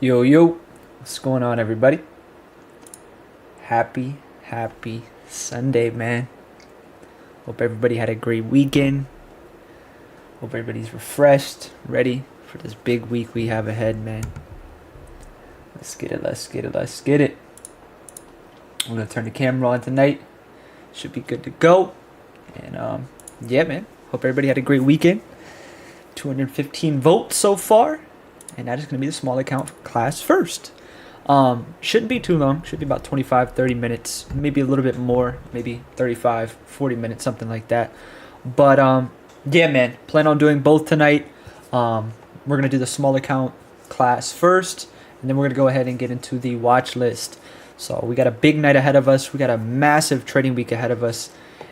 Yo, yo, what's going on, everybody? Happy Sunday, man. Hope everybody had a great weekend. Hope everybody's refreshed, ready for this big week we have ahead, man. Let's get it. I'm gonna turn the camera on tonight. Should be good to go. And yeah, man. Hope everybody had a great weekend. 215 votes so far. And that is going to be the small account class first. Shouldn't be too long. Should be about 25-30 minutes, maybe a little bit more, maybe 35-40 minutes, something like that. But yeah, man, plan on doing both tonight. We're going to do the small account class first, and then we're going to go ahead and get into the watch list. So we got a big night ahead of us. We got a massive trading week ahead of us.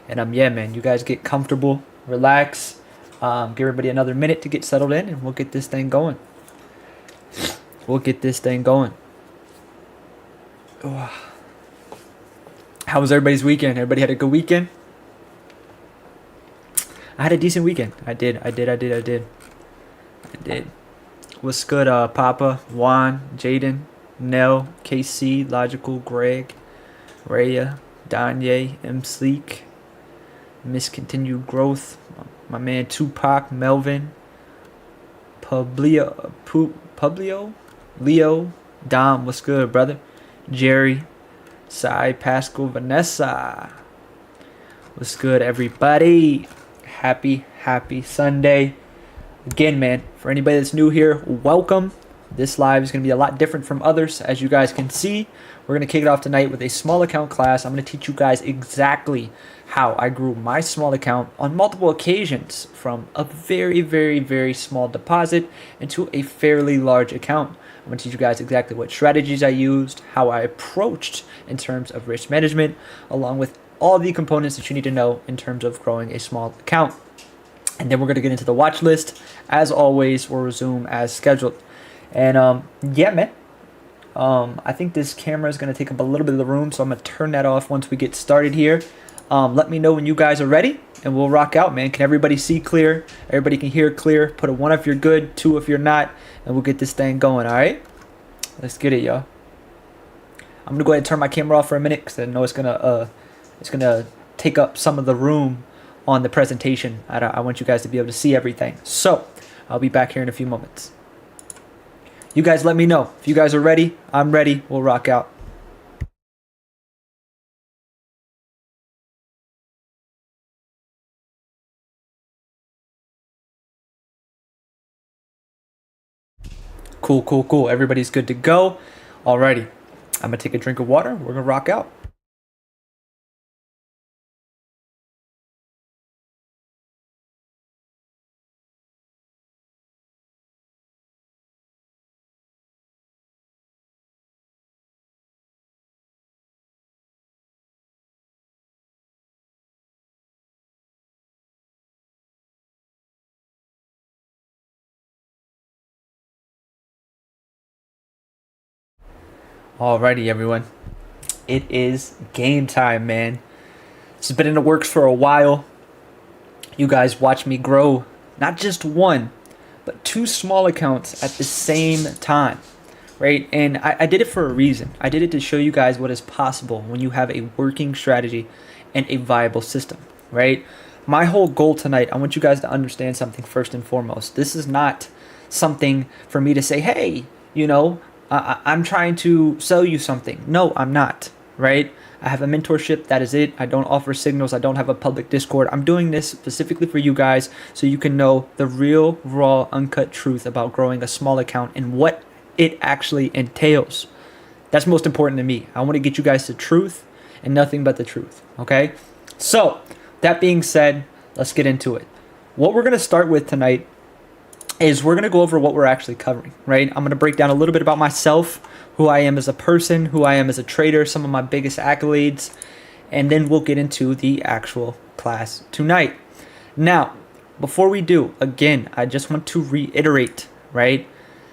And yeah, man, you guys get comfortable, relax, give everybody another minute to get settled in, and we'll get this thing going. How was everybody's weekend? Everybody had a good weekend? I had a decent weekend. I did. What's good, Papa, Juan, Jaden, Nell, KC, Logical, Greg, Raya, Danye, M. Sleek, Miscontinued Growth, my man Tupac, Melvin, Publio, Leo, Dom, what's good, brother? Jerry, Sai, Pascal, Vanessa, what's good, everybody? Happy Sunday. Again, man, for anybody that's new here, welcome. This live is going to be a lot different from others, as you guys can see. We're going to kick it off tonight with a small account class. I'm going to teach you guys exactly how I grew my small account on multiple occasions from a very small deposit into a fairly large account. I'm going to teach you guys exactly what strategies I used, how I approached in terms of risk management, along with all the components that you need to know in terms of growing a small account. And then we're going to get into the watch list. As always, we'll resume as scheduled. And yeah, man, I think this camera is going to take up a little bit of the room, so I'm going to turn that off once we get started here. Let me know when you guys are ready, and we'll rock out, man. Can everybody see clear? Everybody can hear clear? Put a 1 if you're good, 2 if you're not, and we'll get this thing going, all right? Let's get it, y'all. I'm going to go ahead and turn my camera off for a minute because I know it's going to take up some of the room on the presentation. I want you guys to be able to see everything. So I'll be back here in a few moments. You guys let me know. If you guys are ready, I'm ready. We'll rock out. Cool. Everybody's good to go. Alrighty. I'm going to take a drink of water. We're going to rock out. Alrighty, everyone. It is game time, man. This has been in the works for a while. You guys watch me grow not just one, but 2 small accounts at the same time, right? And I did it for a reason. I did it to show you guys what is possible when you have a working strategy and a viable system, right? My whole goal tonight, I want you guys to understand something first and foremost. This is not something for me to say, hey, you know, I'm trying to sell you something. No, I'm not, right? I have a mentorship. That is it. I don't offer signals. I don't have a public Discord. I'm doing this specifically for you guys so you can know the real, raw, uncut truth about growing a small account and what it actually entails. That's most important to me. I want to get you guys the truth and nothing but the truth, okay? So, that being said, let's get into it. What we're going to start with tonight is we're going to go over what we're actually covering, right? I'm going to break down a little bit about myself, who I am as a person, who I am as a trader, some of my biggest accolades, and then we'll get into the actual class tonight. Now, before we do, again, I just want to reiterate, right?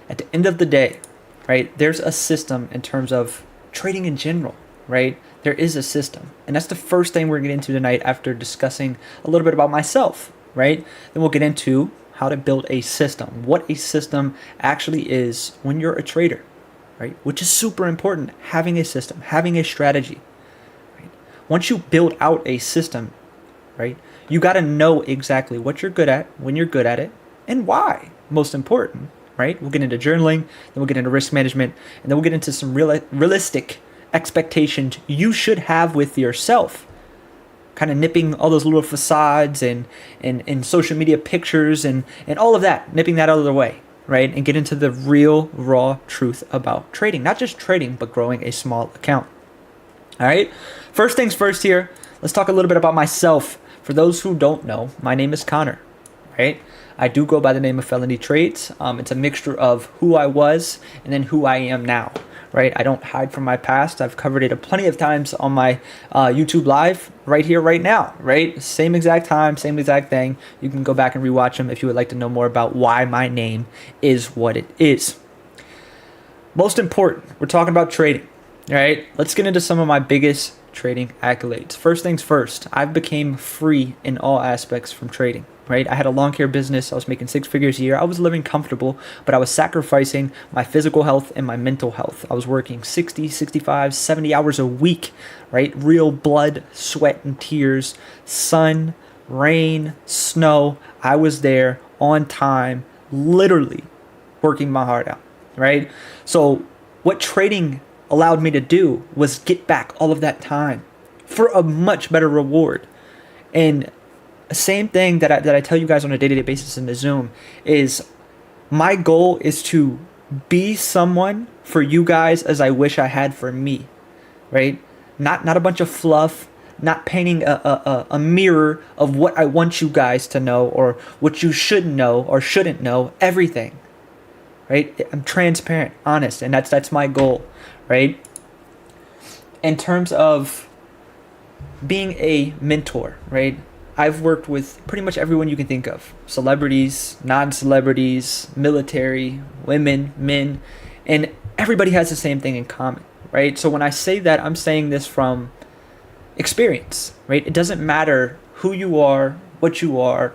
At the end of the day, right, there's a system in terms of trading in general, right? There is a system, and that's the first thing we're going to get into tonight after discussing a little bit about myself, right? Then we'll get into how to build a system, what a system actually is when you're a trader, right? Which is super important, having a system, having a strategy, right? Once you build out a system, right, you got to know exactly what you're good at, when you're good at it, and why, most important, right? We'll get into journaling, then we'll get into risk management, and then we'll get into some realistic expectations you should have with yourself. Kind of nipping all those little facades and social media pictures and all of that, nipping that out of the way, right? And get into the real, raw truth about trading. Not just trading, but growing a small account. All right? First things first here, let's talk a little bit about myself. For those who don't know, my name is Connor, right? I do go by the name of Felony Trades. It's a mixture of who I was and then who I am now, right? I don't hide from my past. I've covered it plenty of times on my YouTube live right here, right now, right? Same exact time, same exact thing. You can go back and rewatch them if you would like to know more about why my name is what it is. Most important, we're talking about trading, right? Let's get into some of my biggest trading accolades. First things first, I became free in all aspects from trading, right? I had a lawn care business. I was making 6 figures a year. I was living comfortable, but I was sacrificing my physical health and my mental health. I was working 60, 65, 70 hours a week, right? Real blood, sweat, and tears, sun, rain, snow. I was there on time, literally working my heart out, right? So what trading allowed me to do was get back all of that time for a much better reward. And same thing that I tell you guys on a day-to-day basis in the Zoom is my goal is to be someone for you guys as I wish I had for me, right? Not a bunch of fluff, not painting a mirror of what I want you guys to know or what you should know or shouldn't know, everything, right? I'm transparent, honest, and that's my goal, right? In terms of being a mentor, right? I've worked with pretty much everyone you can think of. Celebrities, non-celebrities, military, women, men, and everybody has the same thing in common, right? So when I say that, I'm saying this from experience, right? It doesn't matter who you are, what you are,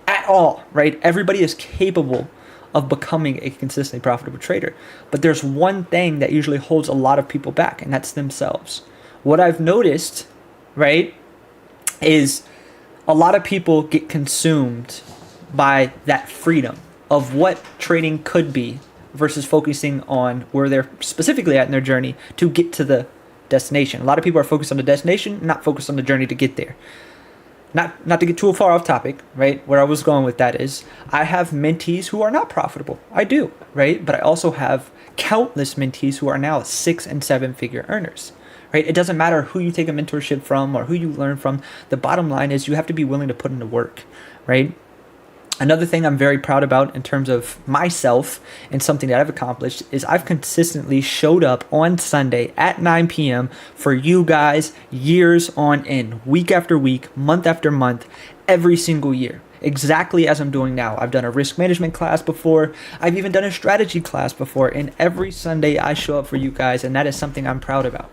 at all, right? Everybody is capable of becoming a consistently profitable trader. But there's one thing that usually holds a lot of people back, and that's themselves. What I've noticed, right, is a lot of people get consumed by that freedom of what trading could be versus focusing on where they're specifically at in their journey to get to the destination. A lot of people are focused on the destination, not focused on the journey to get there. Not to get too far off topic, right? Where I was going with that is I have mentees who are not profitable. I do, right? But I also have countless mentees who are now 6 and 7 figure earners, right? It doesn't matter who you take a mentorship from or who you learn from. The bottom line is you have to be willing to put in the work, right? Another thing I'm very proud about in terms of myself and something that I've accomplished is I've consistently showed up on Sunday at 9 p.m. for you guys years on end, week after week, month after month, every single year. Exactly as I'm doing now. I've done a risk management class before. I've even done a strategy class before. And every Sunday I show up for you guys, and that is something I'm proud about,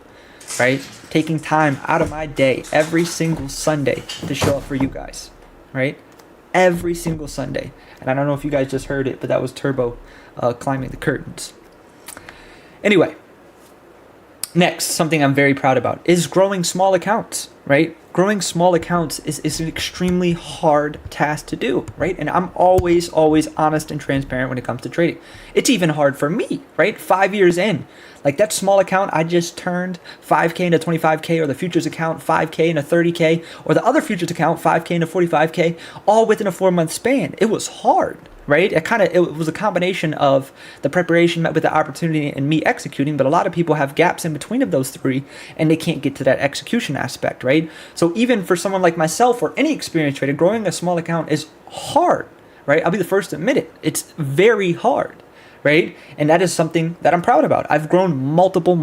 right? Taking time out of my day every single Sunday to show up for you guys, right? Every single Sunday. And I don't know if you guys just heard it, but that was Turbo climbing the curtains. Anyway, next, something I'm very proud about is growing small accounts, right? Growing small accounts is an extremely hard task to do, right? And I'm always honest and transparent when it comes to trading. It's even hard for me, right? 5 years in, like that small account I just turned 5K into 25K, or the futures account 5K into 30K, or the other futures account 5K into 45K, all within a 4-month span. It was hard, right? It was a combination of the preparation met with the opportunity and me executing, but a lot of people have gaps in between of those three and they can't get to that execution aspect, right? So even for someone like myself or any experienced trader, growing a small account is hard, right? I'll be the first to admit it. It's very hard, right? And that is something that I'm proud about. I've grown multiple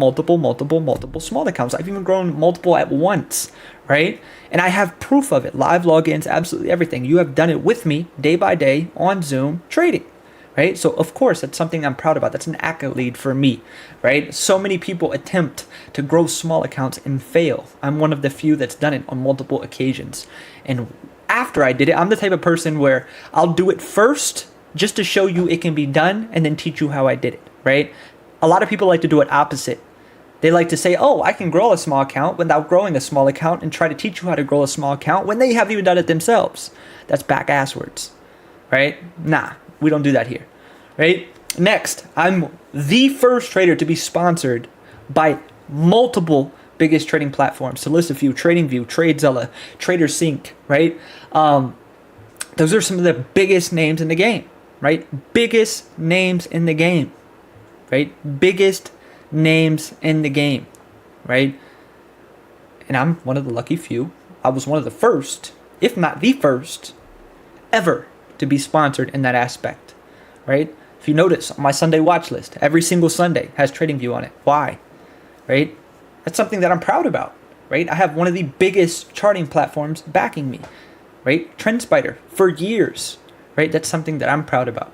small accounts. I've even grown multiple at once, right? And I have proof of it. Live logins, absolutely everything. You have done it with me day by day on Zoom trading, right? So of course, that's something I'm proud about. That's an accolade for me, right? So many people attempt to grow small accounts and fail. I'm one of the few that's done it on multiple occasions. And after I did it, I'm the type of person where I'll do it first just to show you it can be done and then teach you how I did it, right? A lot of people like to do it opposite. They like to say, oh, I can grow a small account without growing a small account, and try to teach you how to grow a small account when they haven't even done it themselves. That's back-asswards, right? Nah, we don't do that here, right? Next, I'm the first trader to be sponsored by multiple biggest trading platforms. To list a few: TradingView, TradeZilla, TraderSync, right? Those are some of the biggest names in the game, right? Biggest names in the game, right? Biggest names in the game, right? And I'm one of the lucky few. I was one of the first, if not the first, ever to be sponsored in that aspect, right? If you notice, on my Sunday watch list, every single Sunday has TradingView on it. Why? Right? That's something that I'm proud about, right? I have one of the biggest charting platforms backing me, right? TrendSpider for years, right? That's something that I'm proud about,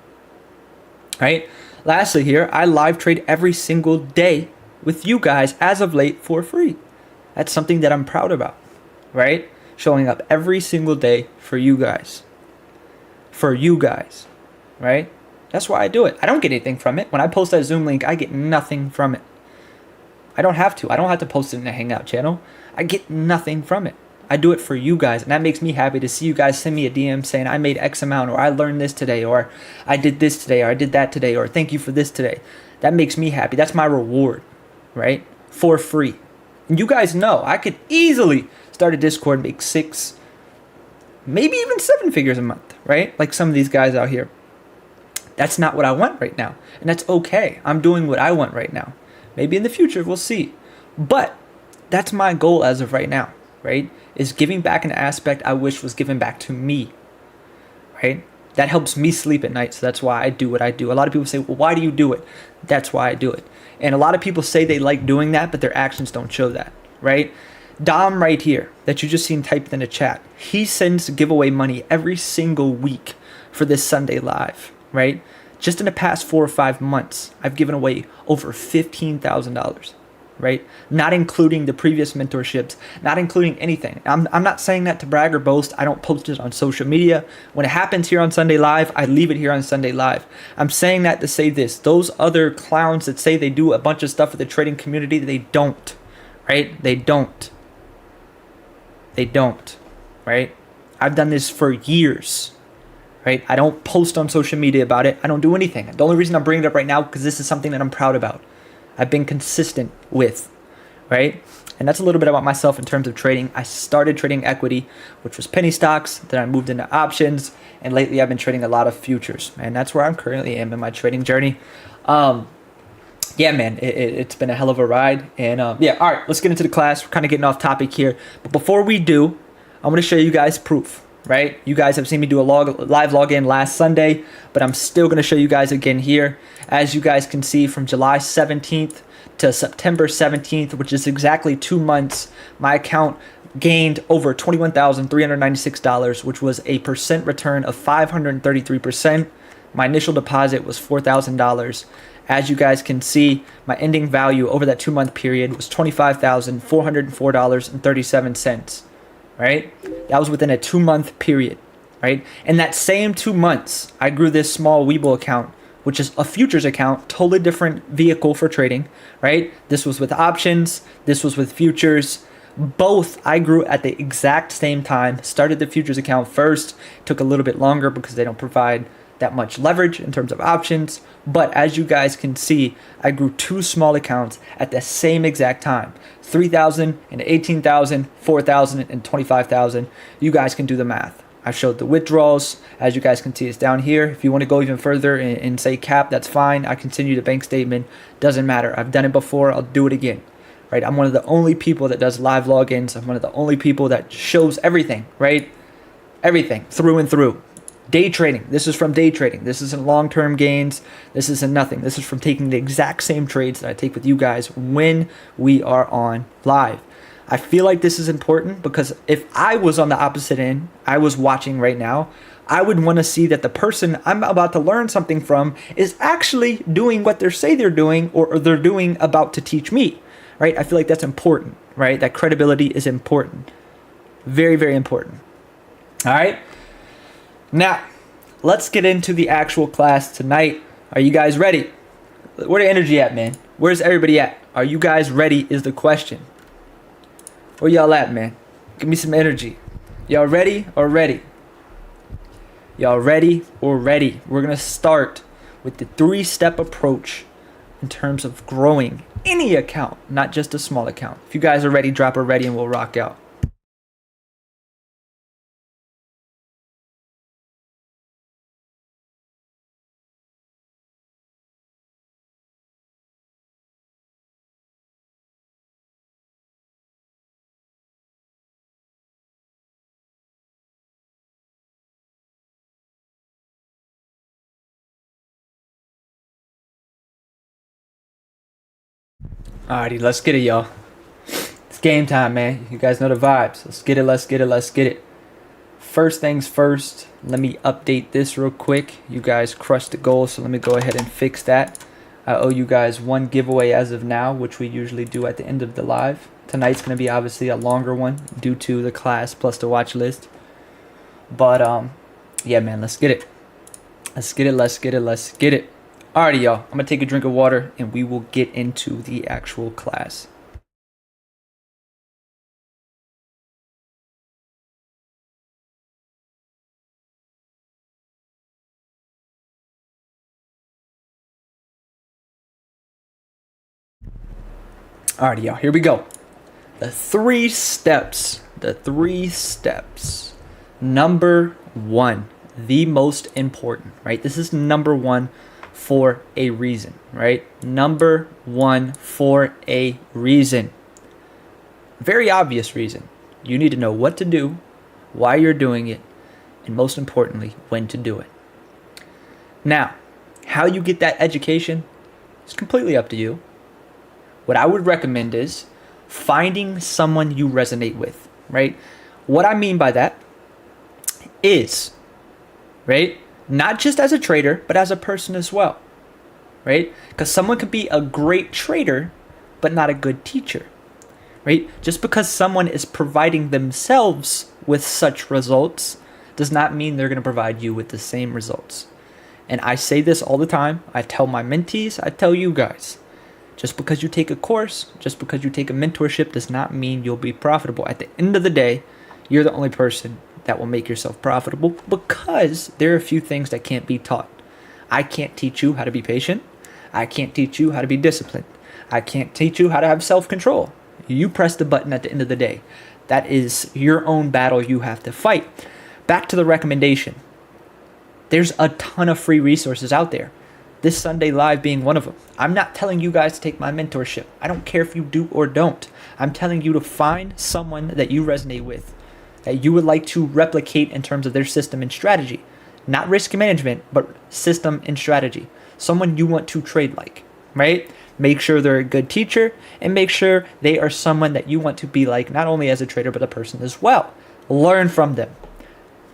right? Lastly here, I live trade every single day with you guys as of late for free. That's something that I'm proud about, right? Showing up every single day for you guys. For you guys, right? That's why I do it. I don't get anything from it. When I post that Zoom link, I get nothing from it. I don't have to. I don't have to post it in a Hangout channel. I get nothing from it. I do it for you guys, and that makes me happy to see you guys send me a DM saying I made X amount, or I learned this today, or I did this today, or I did that today, or thank you for this today. That makes me happy. That's my reward, right? For free. And you guys know I could easily start a Discord and make 6, maybe even 7 figures a month, right? Like some of these guys out here. That's not what I want right now, and that's okay. I'm doing what I want right now. Maybe in the future, we'll see. But that's my goal as of right now, right? Is giving back an aspect I wish was given back to me, right? That helps me sleep at night, so that's why I do what I do. A lot of people say, well, why do you do it? That's why I do it. And a lot of people say they like doing that, but their actions don't show that, right? Dom right here, that you just seen typed in the chat, he sends giveaway money every single week for this Sunday live, right? Just in the past 4 or 5 months, I've given away over $15,000, right? Not including the previous mentorships, not including anything. I'm not saying that to brag or boast. I don't post it on social media. When it happens here on Sunday Live, I leave it here on Sunday Live. I'm saying that to say this. Those other clowns that say they do a bunch of stuff for the trading community, they don't, right? They don't. They don't, right? I've done this for years. Right? I don't post on social media about it. I don't do anything. The only reason I'm bringing it up right now because this is something that I'm proud about. I've been consistent with, right? And that's a little bit about myself in terms of trading. I started trading equity, which was penny stocks. Then I moved into options, and lately I've been trading a lot of futures, and that's where I'm currently am in my trading journey. Yeah, man, it's been a hell of a ride, and yeah. All right, let's get into the class. We're kind of getting off topic here, but before we do, I'm going to show you guys proof. Right? You guys have seen me do a live login last Sunday, but I'm still going to show you guys again here. As you guys can see, from July 17th to September 17th, which is exactly 2 months, my account gained over $21,396, which was a percent return of 533%. My initial deposit was $4,000. As you guys can see, my ending value over that 2-month period was $25,404.37. Right? That was within a 2-month period, right? In that same 2 months, I grew this small Webull account, which is a futures account, totally different vehicle for trading, right? This was with options, this was with futures. Both I grew at the exact same time. Started the futures account first, took a little bit longer because they don't provide that much leverage in terms of options. But as you guys can see, I grew 2 small accounts at the same exact time. 3,000 and 18,000, 4,000 and 25,000. You guys can do the math. I showed the withdrawals. As you guys can see, it's down here. If you want to go even further and say cap, that's fine. I continue the bank statement. Doesn't matter. I've done it before. I'll do it again. Right? I'm one of the only people that does live logins. I'm one of the only people that shows everything, right? Everything through and through. Day trading. This is from day trading. This isn't long-term gains. This isn't nothing. This is from taking the exact same trades that I take with you guys when we are on live. I feel like this is important because if I was on the opposite end, I was watching right now, I would want to see that the person I'm about to learn something from is actually doing what they say they're doing or they're doing about to teach me, right? I feel like that's important, right? That credibility is important. Very, very important. All right. Now, let's get into the actual class tonight. Are you guys ready? Where the energy at, man? Where's everybody at? Are you guys ready is the question. Where y'all at, man? Give me some energy. Y'all ready or ready? Y'all ready or ready? We're going to start with the 3-step approach in terms of growing any account, not just a small account. If you guys are ready, drop a ready and we'll rock out. Alrighty, let's get it, y'all. It's game time, man. You guys know the vibes. Let's get it, let's get it, let's get it. First things first, let me update this real quick. You guys crushed the goal, so let me go ahead and fix that. I owe you guys one giveaway as of now, which we usually do at the end of the live. Tonight's going to be obviously a longer one due to the class plus the watch list. But, yeah, man, let's get it. Let's get it, let's get it, let's get it. Alrighty, y'all. I'm going to take a drink of water, and we will get into the actual class. Alrighty, y'all. Here we go. The 3 steps. The 3 steps. Number 1. The most important, right? This is number 1 for a reason, right? Number 1 for a reason. Very obvious reason. You need to know what to do, why you're doing it, and most importantly, when to do it. Now, how you get that education is completely up to you. What I would recommend is finding someone you resonate with, right? What I mean by that is, right, not just as a trader, but as a person as well, right? Because someone could be a great trader, but not a good teacher, right? Just because someone is providing themselves with such results does not mean they're going to provide you with the same results. And I say this all the time. I tell my mentees, I tell you guys, just because you take a course, just because you take a mentorship does not mean you'll be profitable. At the end of the day, you're the only person that will make yourself profitable because there are a few things that can't be taught. I can't teach you how to be patient. I can't teach you how to be disciplined. I can't teach you how to have self-control. You press the button at the end of the day. That is your own battle you have to fight. Back to the recommendation. There's a ton of free resources out there. This Sunday Live being one of them. I'm not telling you guys to take my mentorship. I don't care if you do or don't. I'm telling you to find someone that you resonate with, that you would like to replicate in terms of their system and strategy. Not risk management, but system and strategy. Someone you want to trade like, right? Make sure they're a good teacher and make sure they are someone that you want to be like, not only as a trader, but a person as well. Learn from them.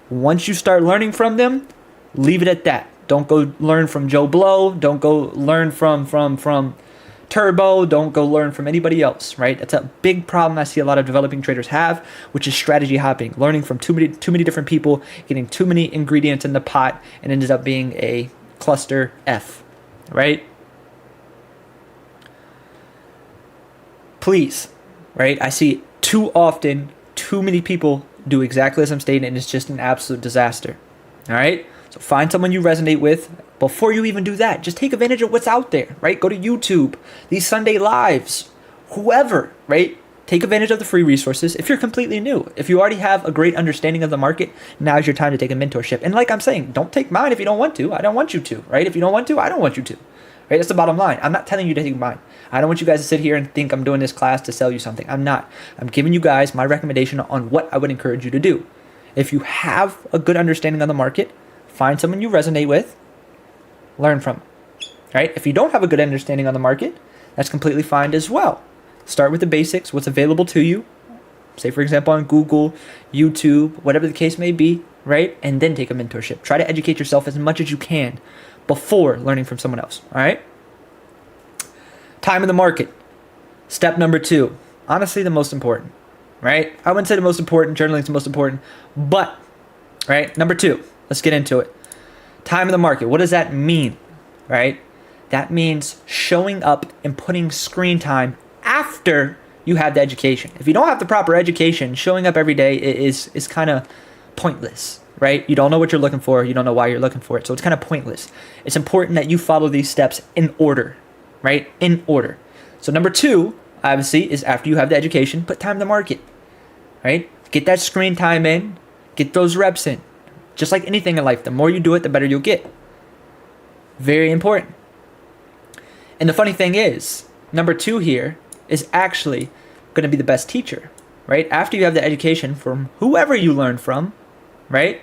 Once you start learning from them, leave it at that. Don't go learn from Joe Blow. Don't go learn from Turbo. Don't go learn from anybody else, right? That's a big problem I see a lot of developing traders have, which is strategy hopping, learning from too many different people, getting too many ingredients in the pot, and ended up being a cluster F, right? Please, right? I see too often, too many people do exactly as I'm stating, and it's just an absolute disaster, all right? So find someone you resonate with. Before you even do that, just take advantage of what's out there, right? Go to YouTube, these Sunday Lives, whoever, right? Take advantage of the free resources. If you're completely new, if you already have a great understanding of the market, now's your time to take a mentorship. And like I'm saying, don't take mine if you don't want to. I don't want you to, right? If you don't want to, I don't want you to, right? That's the bottom line. I'm not telling you to take mine. I don't want you guys to sit here and think I'm doing this class to sell you something. I'm not. I'm giving you guys my recommendation on what I would encourage you to do. If you have a good understanding of the market, find someone you resonate with, learn from, right? If you don't have a good understanding on the market, that's completely fine as well. Start with the basics, what's available to you. Say, for example, on Google, YouTube, whatever the case may be, right? And then take a mentorship. Try to educate yourself as much as you can before learning from someone else, all right? Time in the market. Step number 2. Honestly, the most important, right? I wouldn't say the most important. Journaling is the most important. But, right, number 2. Let's get into it. Time in the market. What does that mean, right? That means showing up and putting screen time after you have the education. If you don't have the proper education, showing up every day is kind of pointless, right? You don't know what you're looking for. You don't know why you're looking for it. So it's kind of pointless. It's important that you follow these steps in order, right? In order. So number 2, obviously, is after you have the education, put time to market, right? Get that screen time in, get those reps in. Just like anything in life, the more you do it, the better you'll get. Very important. And the funny thing is, number 2 here is actually going to be the best teacher, right? After you have the education from whoever you learn from, right?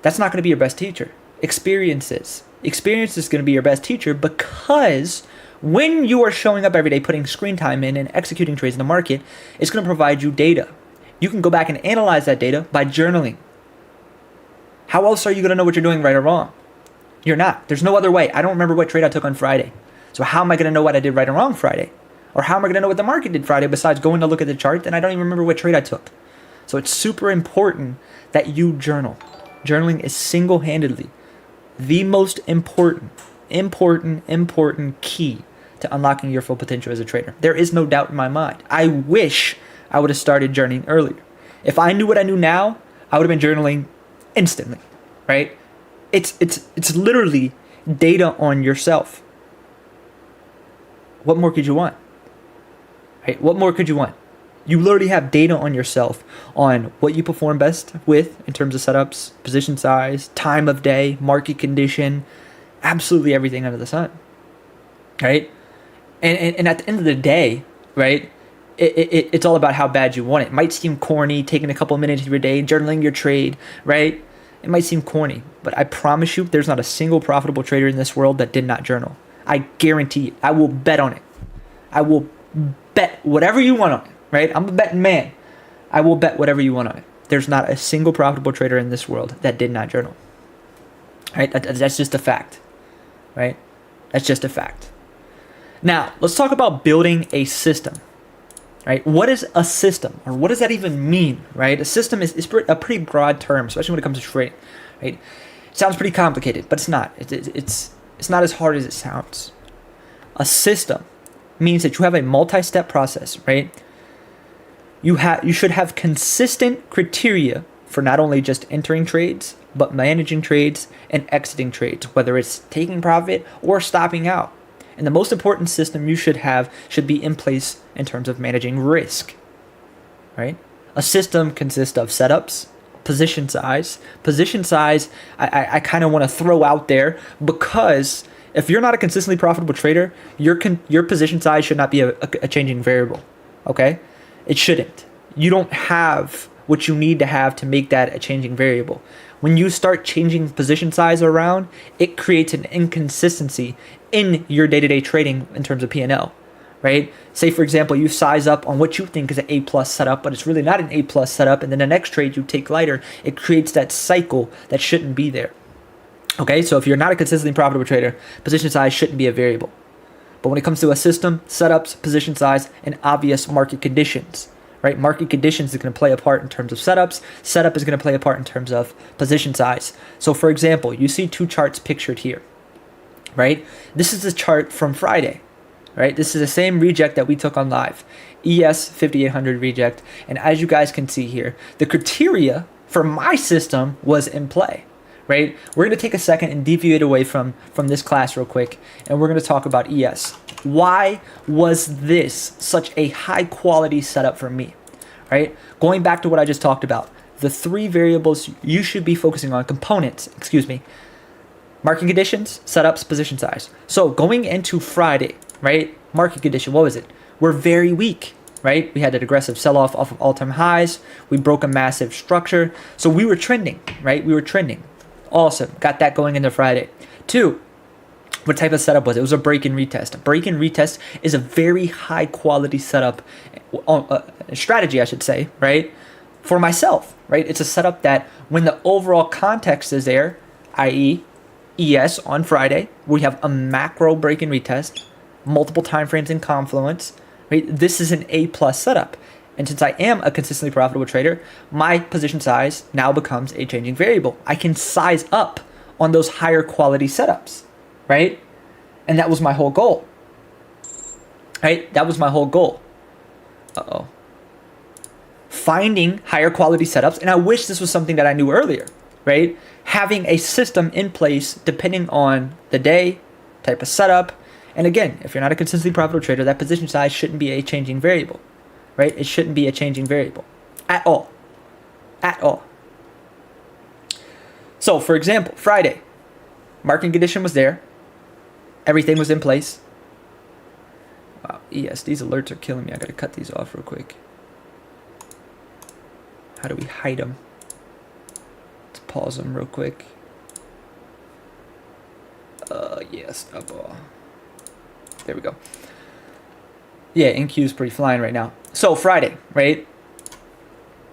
That's not going to be your best teacher. Experience is. Experience is going to be your best teacher, because when you are showing up every day, putting screen time in and executing trades in the market, it's going to provide you data. You can go back and analyze that data by journaling. How else are you going to know what you're doing right or wrong? You're not. There's no other way. I don't remember what trade I took on Friday. So how am I going to know what I did right or wrong Friday? Or how am I going to know what the market did Friday besides going to look at the chart and I don't even remember what trade I took? So it's super important that you journal. Journaling is single-handedly the most important key to unlocking your full potential as a trader. There is no doubt in my mind. I wish I would have started journaling earlier. If I knew what I knew now, I would have been journaling instantly, right? It's literally data on yourself. What more could you want? Right? What more could you want? You literally have data on yourself on what you perform best with in terms of setups, position size, time of day, market condition, absolutely everything under the sun, right? And at the end of the day, right, it's all about how bad you want it. It might seem corny, taking a couple of minutes of your day, journaling your trade, right? It might seem corny, but I promise you there's not a single profitable trader in this world that did not journal. I guarantee it. I will bet on it. I will bet whatever you want on it, right? I'm a betting man. I will bet whatever you want on it. There's not a single profitable trader in this world that did not journal, right? That's just a fact, right? That's just a fact. Now, let's talk about building a system, right? What is a system, or what does that even mean, right? A system is a pretty broad term, especially when it comes to trading, right? It sounds pretty complicated, but it's not. It's not as hard as it sounds. A system means that you have a multi-step process, right? You should have consistent criteria for not only just entering trades, but managing trades and exiting trades, whether it's taking profit or stopping out. And the most important system you should be in place in terms of managing risk, right? A system consists of setups, position size. Position size, I kind of want to throw out there, because if you're not a consistently profitable trader, your position size should not be a changing variable, okay? It shouldn't. You don't have what you need to have to make that a changing variable. When you start changing position size around, it creates an inconsistency in your day-to-day trading in terms of P&L, right? Say, for example, you size up on what you think is an A+ setup, but it's really not an A+ setup, and then the next trade you take lighter. It creates that cycle that shouldn't be there. Okay, so if you're not a consistently profitable trader, position size shouldn't be a variable. But when it comes to a system, setups, position size, and obvious market conditions, right? Market conditions is going to play a part in terms of setups. Setup is going to play a part in terms of position size. So for example, you see 2 charts pictured here, right? This is the chart from Friday, right? This is the same reject that we took on live, ES 5800 reject. And as you guys can see here, the criteria for my system was in play, right? We're going to take a second and deviate away from this class real quick, and we're going to talk about ES. Why was this such a high quality setup for me, right? Going back to what I just talked about, the 3 variables you should be focusing on, market conditions, setups, position size. So going into Friday, right? Market condition, what was it? We're very weak, right? We had an aggressive sell-off off of all-time highs. We broke a massive structure. So we were trending, right? We were trending. Awesome. Got that going into Friday. 2, what type of setup was it? It was a break and retest. A break and retest is a very high quality setup, strategy, I should say, right? For myself, right? It's a setup that when the overall context is there, i.e. ES on Friday, we have a macro break and retest, multiple time frames in confluence, right? This is an A+ setup. And since I am a consistently profitable trader, my position size now becomes a changing variable. I can size up on those higher quality setups, right? And that was my whole goal. Right? That was my whole goal. Uh-oh. Finding higher quality setups. And I wish this was something that I knew earlier, right? Having a system in place depending on the day, type of setup. And again, if you're not a consistently profitable trader, that position size shouldn't be a changing variable, right? It shouldn't be a changing variable at all. At all. So, for example, Friday, market condition was there. Everything was in place. Wow, yes, these alerts are killing me. I gotta cut these off real quick. How do we hide them? Let's pause them real quick. Yes, there we go. Yeah, NQ is pretty flying right now. So Friday, right?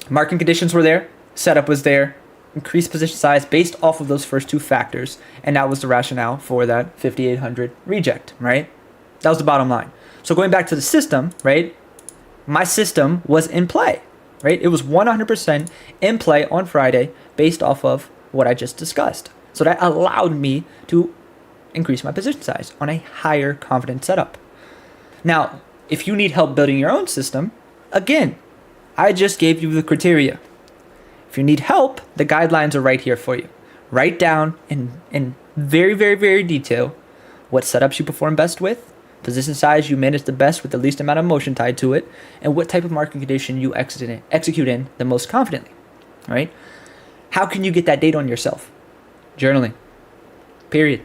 Market conditions were there. Setup was there. Increased position size based off of those first two factors. And that was the rationale for that 5,800 reject, right? That was the bottom line. So going back to the system, right? My system was in play, right? It was 100% in play on Friday based off of what I just discussed. So that allowed me to increase my position size on a higher confidence setup. Now, if you need help building your own system, again, I just gave you the criteria. If you need help, the guidelines are right here for you. Write down in very, very, very detail what setups you perform best with, position size you manage the best with the least amount of motion tied to it, and what type of market condition you execute in the most confidently, right? How can you get that data on yourself? Journaling, period.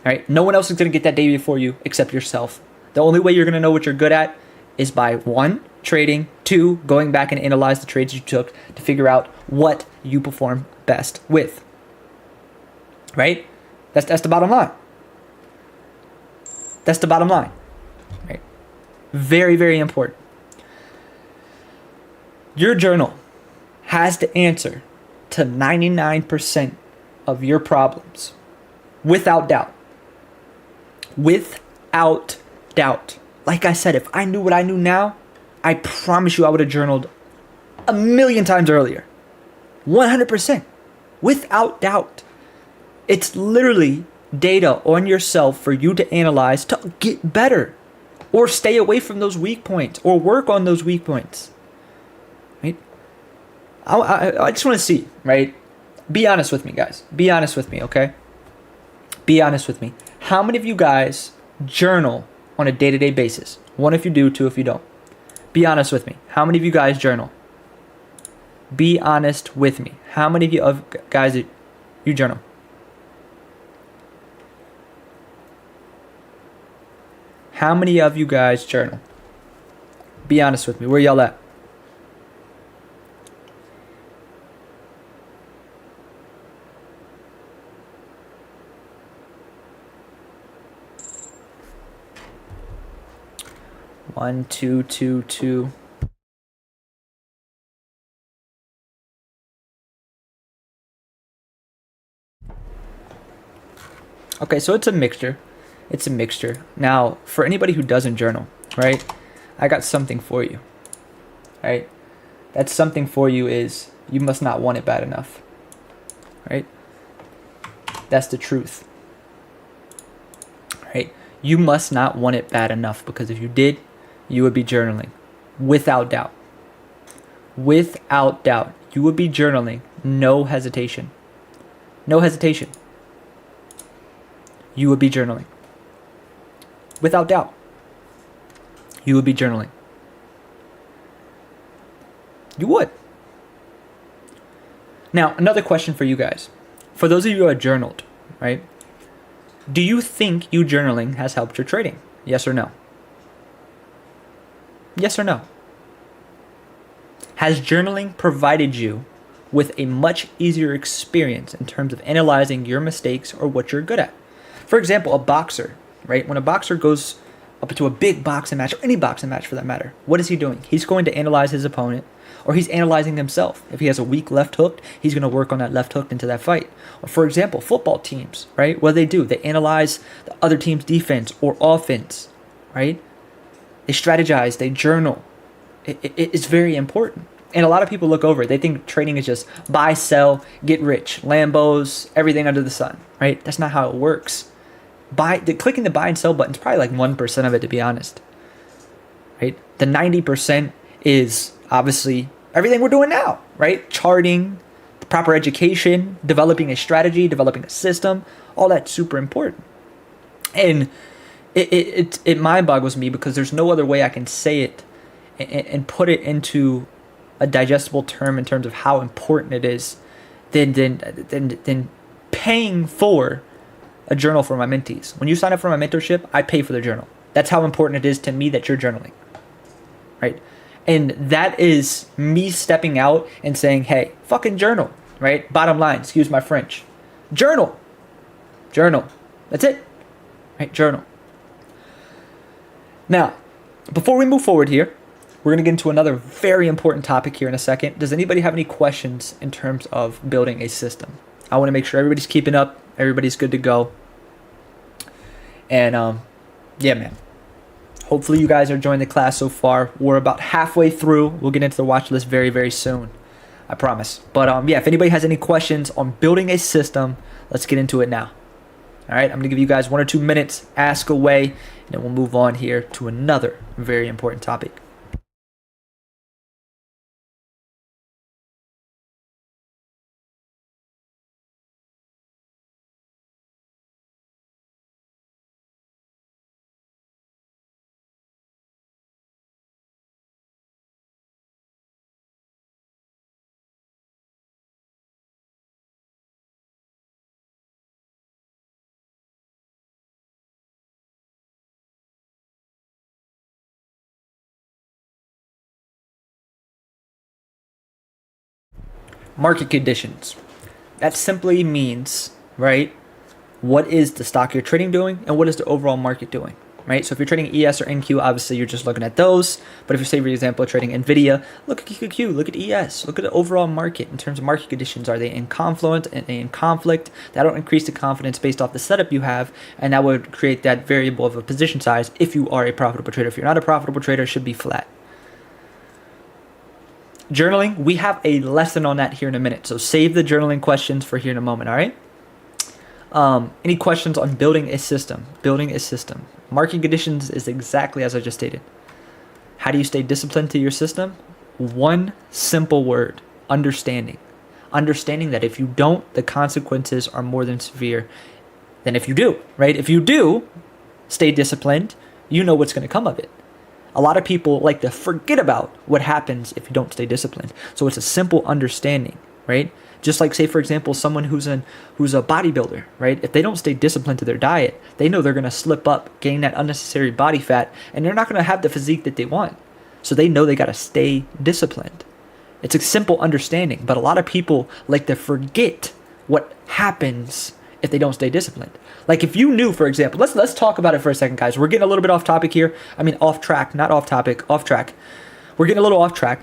All right? No one else is going to get that data for you except yourself. The only way you're going to know what you're good at is by 1, trading, 2, going back and analyze the trades you took to figure out what you perform best with. Right? That's the bottom line. That's the bottom line. Right? Very, very important. Your journal has the answer to 99% of your problems without doubt. Without doubt. Like I said, if I knew what I knew now, I promise you I would have journaled a million times earlier. 100%. Without doubt. It's literally data on yourself for you to analyze to get better. Or stay away from those weak points. Or work on those weak points. Right? I just want to see, right? Be honest with me, guys. Be honest with me, okay? Be honest with me. How many of you guys journal on a day-to-day basis? 1 if you do, 2 if you don't. Be honest with me. How many of you guys journal? Be honest with me. How many of you guys you journal? How many of you guys journal? Be honest with me. Where y'all at? One, two, two, two. Okay, so it's a mixture. It's a mixture. Now, for anybody who doesn't journal, right? I got something for you. Right? That something for you is you must not want it bad enough. Right? That's the truth. Right? You must not want it bad enough, because if you did, you would be journaling. Without doubt. Without doubt. You would be journaling. No hesitation. No hesitation. You would be journaling. Without doubt. You would be journaling. You would. Now, another question for you guys. For those of you who have journaled, right? Do you think you journaling has helped your trading? Yes or no? Yes or no? Has journaling provided you with a much easier experience in terms of analyzing your mistakes or what you're good at? For example, a boxer, right? When a boxer goes up into a big boxing match, or any boxing match for that matter, what is he doing? He's going to analyze his opponent, or he's analyzing himself. If he has a weak left hook, he's going to work on that left hook into that fight. Or for example, football teams, right? What do? They analyze the other team's defense or offense, right? They strategize, they journal. It's very important. And a lot of people look over it. They think trading is just buy, sell, get rich, Lambos, everything under the sun, right? That's not how it works. clicking the buy and sell button is probably like 1% of it, to be honest. Right? The 90% is obviously everything we're doing now, right? Charting, the proper education, developing a strategy, developing a system, all that's super important. And it mind boggles me because there's no other way I can say it and put it into a digestible term in terms of how important it is than paying for a journal for my mentees. When you sign up for my mentorship, I pay for the journal. That's how important it is to me that you're journaling, right? And that is me stepping out and saying, hey, fucking journal, right? Bottom line, excuse my French. Journal. That's it, right? Journal. Now, before we move forward here, we're going to get into another very important topic here in a second. Does anybody have any questions in terms of building a system? I want to make sure everybody's keeping up. Everybody's good to go. And yeah, man. Hopefully you guys are enjoying the class so far. We're about halfway through. We'll get into the watch list very, very soon. I promise. But yeah, if anybody has any questions on building a system, let's get into it now. All right, I'm going to give you guys 1 or 2 minutes. Ask away. And then we'll move on here to another very important topic. Market conditions. That simply means, right, what is the stock you're trading doing and what is the overall market doing, right? So if you're trading ES or NQ, obviously you're just looking at those. But if you say, for example, trading NVIDIA, look at QQQ, look at ES, look at the overall market in terms of market conditions. Are they in confluence and in conflict? That'll increase the confidence based off the setup you have, and that would create that variable of a position size if you are a profitable trader. If you're not a profitable trader, it should be flat. Journaling, we have a lesson on that here in a minute. So save the journaling questions for here in a moment, all right? Any questions on building a system? Building a system. Market conditions is exactly as I just stated. How do you stay disciplined to your system? One simple word, understanding. Understanding that if you don't, the consequences are more than severe than if you do, right? If you do stay disciplined, you know what's going to come of it. A lot of people like to forget about what happens if you don't stay disciplined. So it's a simple understanding, right? Just like, say, for example, someone who's a bodybuilder, right? If they don't stay disciplined to their diet, they know they're going to slip up, gain that unnecessary body fat, and they're not going to have the physique that they want. So they know they got to stay disciplined. It's a simple understanding, but a lot of people like to forget what happens if they don't stay disciplined. Like if you knew, for example, let's talk about it for a second, guys. We're getting a little bit off topic here. I mean, off track, not off topic, off track. We're getting a little off track.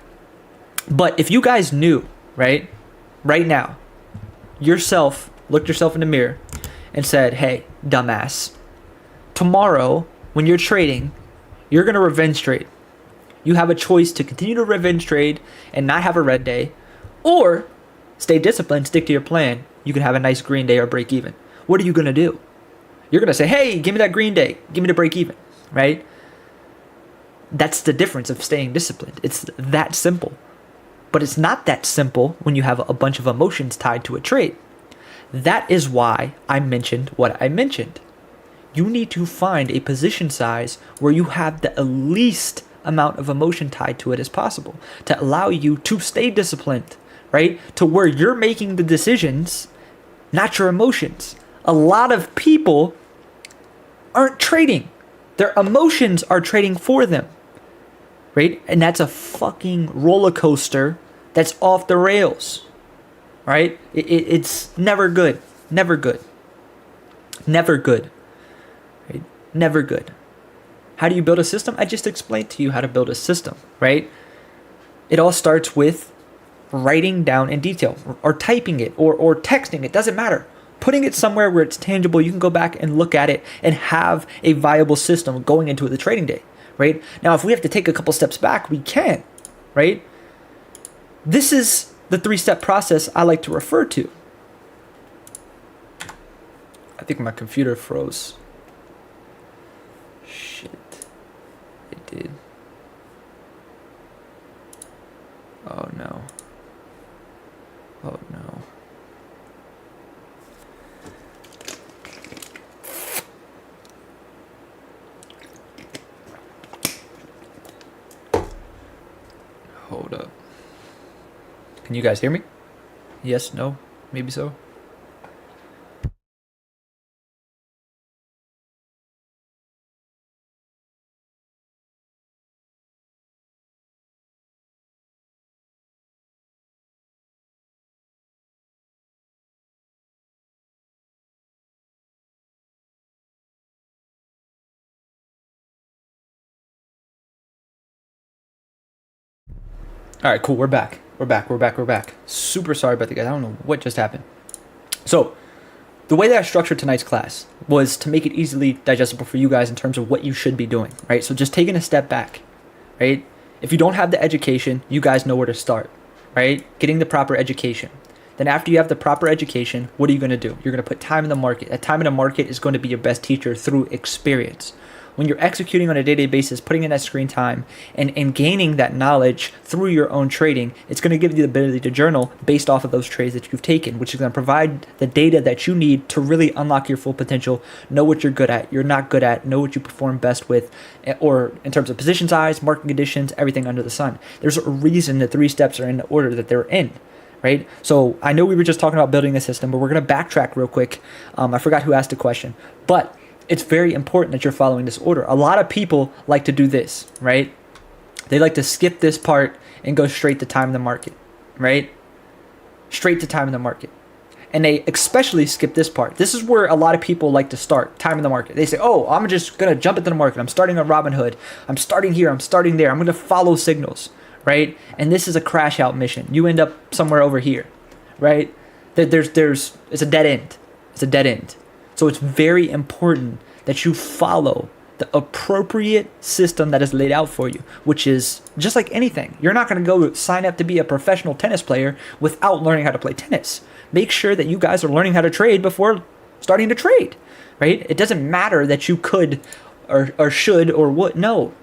But if you guys knew, right now, looked yourself in the mirror and said, hey, dumbass, tomorrow when you're trading, you're going to revenge trade. You have a choice to continue to revenge trade and not have a red day, or stay disciplined, stick to your plan. You can have a nice green day or break even. What are you going to do? You're going to say, hey, give me that green day. Give me the break even, right? That's the difference of staying disciplined. It's that simple. But it's not that simple when you have a bunch of emotions tied to a trade. That is why I mentioned what I mentioned. You need to find a position size where you have the least amount of emotion tied to it as possible to allow you to stay disciplined, right? To where you're making the decisions, not your emotions. A lot of people aren't trading. Their emotions are trading for them, right? And that's a fucking roller coaster that's off the rails, right? It's never good. Never good. Never good. Right? Never good. How do you build a system? I just explained to you how to build a system, right? It all starts with writing down in detail or typing it or texting. It doesn't matter. Putting it somewhere where it's tangible, you can go back and look at it and have a viable system going into the trading day, right? Now, if we have to take a couple steps back, we can, right? This is the 3-step process I like to refer to. I think my computer froze. did. Oh no. Oh no. Hold up. Can you guys hear me? Yes, no, maybe so. All right, cool. We're back. We're back. Super sorry about the guys. I don't know what just happened. So, the way that I structured tonight's class was to make it easily digestible for you guys in terms of what you should be doing, right? So just taking a step back, right? If you don't have the education, you guys know where to start, right? Getting the proper education. Then after you have the proper education, what are you going to do? You're going to put time in the market. That time in the market is going to be your best teacher through experience. When you're executing on a day-to-day basis, putting in that screen time and gaining that knowledge through your own trading, it's going to give you the ability to journal based off of those trades that you've taken, which is going to provide the data that you need to really unlock your full potential, know what you're good at, you're not good at, know what you perform best with, or in terms of position size, market conditions, everything under the sun. There's a reason the 3 steps are in the order that they're in. Right? So I know we were just talking about building a system, but we're going to backtrack real quick. I forgot who asked the question, but it's very important that you're following this order. A lot of people like to do this, right? They like to skip this part and go straight to time in the market, right? Straight to time in the market. And they especially skip this part. This is where a lot of people like to start, time in the market. They say, oh, I'm just going to jump into the market. I'm starting on Robinhood. I'm starting here. I'm starting there. I'm going to follow signals, right? And this is a crash out mission. You end up somewhere over here, right? It's a dead end. It's a dead end. So it's very important that you follow the appropriate system that is laid out for you, which is just like anything. You're not going to go sign up to be a professional tennis player without learning how to play tennis. Make sure that you guys are learning how to trade before starting to trade, right? It doesn't matter that you could or should or would. No,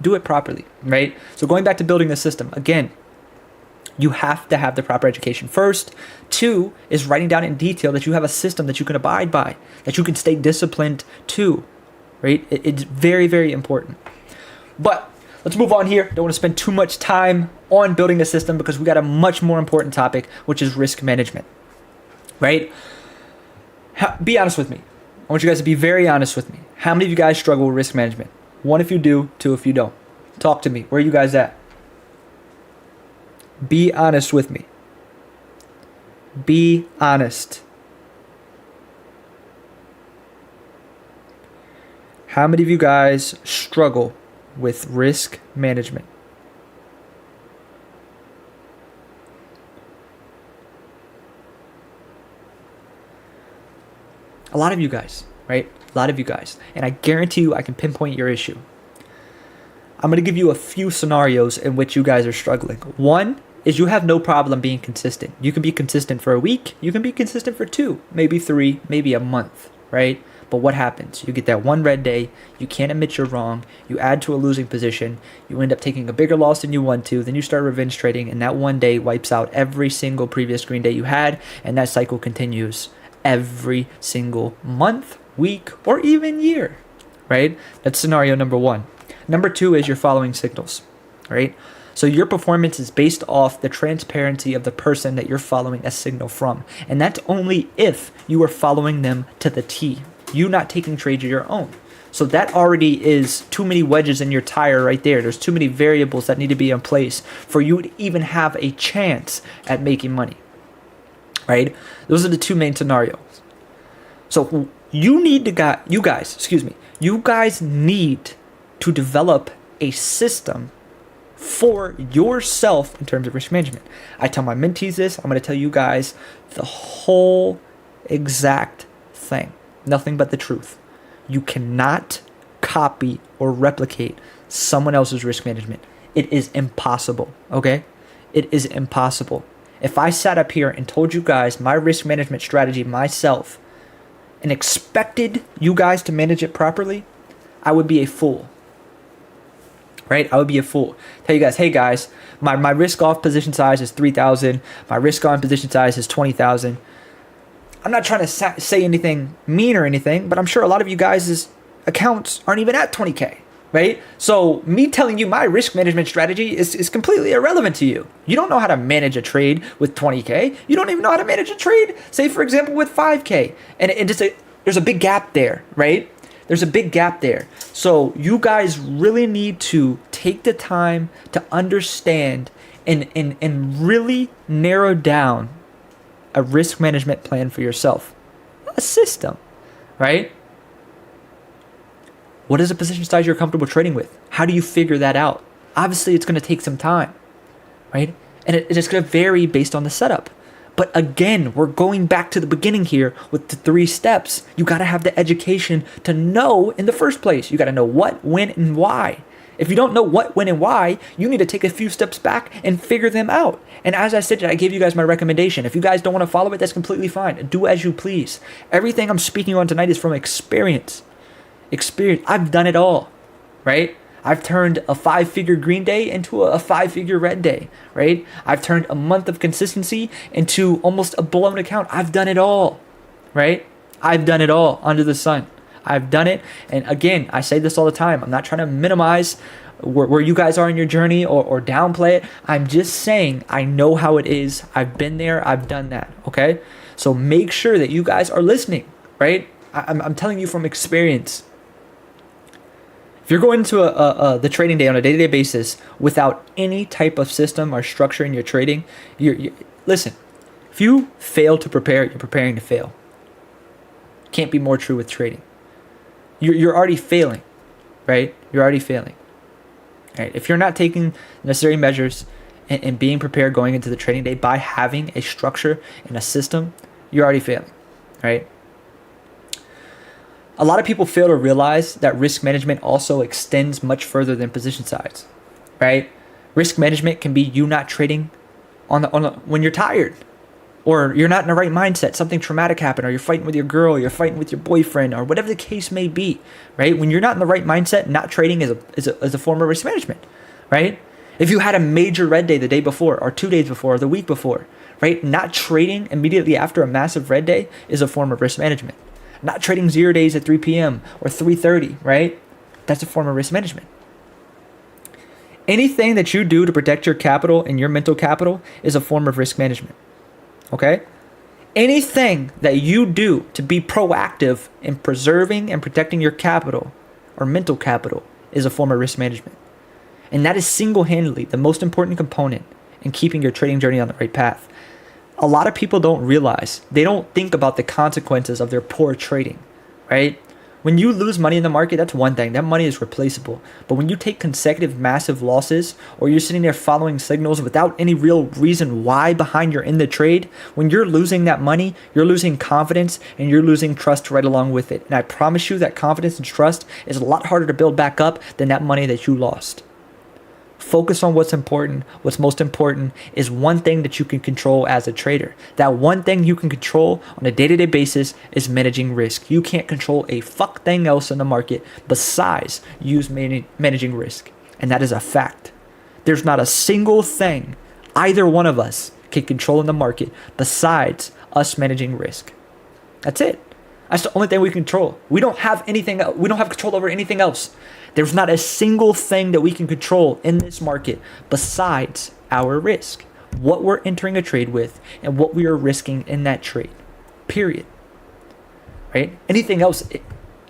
do it properly, right? So going back to building the system, again, you have to have the proper education first. 2 is writing down in detail that you have a system that you can abide by, that you can stay disciplined to, right? It's very, very important. But let's move on here. Don't want to spend too much time on building a system because we got a much more important topic, which is risk management, right? Be honest with me. I want you guys to be very honest with me. How many of you guys struggle with risk management? 1 if you do, 2 if you don't. Talk to me. Where are you guys at? Be honest with me. Be honest. How many of you guys struggle with risk management? A lot of you guys, right? A lot of you guys. And I guarantee you I can pinpoint your issue. I'm going to give you a few scenarios in which you guys are struggling. 1 is you have no problem being consistent. You can be consistent for a week. You can be consistent for 2, maybe 3, maybe a month, right? But what happens? You get that one red day. You can't admit you're wrong. You add to a losing position. You end up taking a bigger loss than you want to. Then you start revenge trading, and that one day wipes out every single previous green day you had, and that cycle continues every single month, week, or even year, right? That's scenario number 1. Number 2 is you're following signals, right? So your performance is based off the transparency of the person that you're following a signal from. And that's only if you are following them to the T. You not taking trades of your own. So that already is too many wedges in your tire right there. There's too many variables that need to be in place for you to even have a chance at making money, right? Those are the 2 main scenarios. So you guys need to develop a system for yourself in terms of risk management. I tell my mentees this. I'm going to tell you guys the whole exact thing. Nothing but the truth. You cannot copy or replicate someone else's risk management. It is impossible, okay? It is impossible. If I sat up here and told you guys my risk management strategy myself and expected you guys to manage it properly, I would be a fool. right? I would be a fool. Tell you guys, hey guys, my risk off position size is 3,000. My risk on position size is 20,000. I'm not trying to say anything mean or anything, but I'm sure a lot of you guys' accounts aren't even at 20K, right? So me telling you my risk management strategy is completely irrelevant to you. You don't know how to manage a trade with 20K. You don't even know how to manage a trade, say for example, with 5K. And there's a big gap there, right? There's a big gap there. So you guys really need to take the time to understand and really narrow down a risk management plan for yourself. A system, right? What is a position size you're comfortable trading with? How do you figure that out? Obviously, it's going to take some time, right? And it's going to vary based on the setup. But again, we're going back to the beginning here with the 3 steps. You got to have the education to know in the first place. You got to know what, when, and why. If you don't know what, when, and why, you need to take a few steps back and figure them out. And as I said, I gave you guys my recommendation. If you guys don't want to follow it, that's completely fine. Do as you please. Everything I'm speaking on tonight is from experience. I've done it all, right? I've turned a 5-figure green day into a 5-figure red day, right? I've turned a month of consistency into almost a blown account. I've done it all, right? I've done it all under the sun. I've done it. And again, I say this all the time. I'm not trying to minimize where you guys are in your journey or downplay it. I'm just saying I know how it is. I've been there. I've done that, okay? So make sure that you guys are listening, right? I'm telling you from experience. If you're going into the trading day on a day-to-day basis without any type of system or structure in your trading, listen, if you fail to prepare, you're preparing to fail. Can't be more true with trading. You're already failing, right? You're already failing. Right? If you're not taking necessary measures and being prepared going into the trading day by having a structure and a system, you're already failing, right? A lot of people fail to realize that risk management also extends much further than position size, right? Risk management can be you not trading when you're tired, or you're not in the right mindset. Something traumatic happened, or you're fighting with your girl, you're fighting with your boyfriend, or whatever the case may be, right? When you're not in the right mindset, not trading is a form of risk management, right? If you had a major red day the day before, or 2 days before, or the week before, right? Not trading immediately after a massive red day is a form of risk management. Not trading 0 days at 3 p.m. or 3:30, right? That's a form of risk management. Anything that you do to protect your capital and your mental capital is a form of risk management, okay? Anything that you do to be proactive in preserving and protecting your capital or mental capital is a form of risk management. And that is single-handedly the most important component in keeping your trading journey on the right path. A lot of people don't realize, they don't think about the consequences of their poor trading, right? When you lose money in the market, that's one thing. That money is replaceable. But when you take consecutive massive losses, or you're sitting there following signals without any real reason why behind you're in the trade, when you're losing that money, you're losing confidence and you're losing trust right along with it. And I promise you that confidence and trust is a lot harder to build back up than that money that you lost. Focus on what's important. What's most important is one thing that you can control as a trader. That one thing you can control on a day-to-day basis is managing risk. You can't control a fuck thing else in the market besides managing risk. And that is a fact. There's not a single thing either one of us can control in the market besides us managing risk. That's it. That's the only thing we control. We don't have anything. We don't have control over anything else. There's not a single thing that we can control in this market besides our risk, what we're entering a trade with, and what we are risking in that trade. Period. Right? Anything else,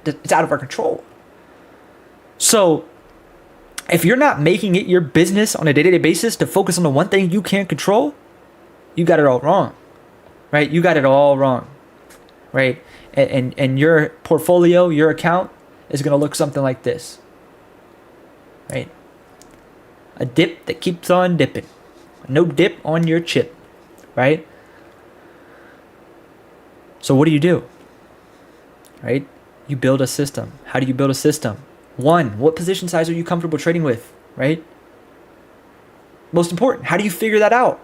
it's out of our control. So, if you're not making it your business on a day-to-day basis to focus on the one thing you can't control, you got it all wrong. Right? You got it all wrong. Right? And your portfolio, your account is going to look something like this. Right? A dip that keeps on dipping. No dip on your chip. Right? So what do? Right? You build a system. How do you build a system? 1, what position size are you comfortable trading with? Right? Most important, how do you figure that out?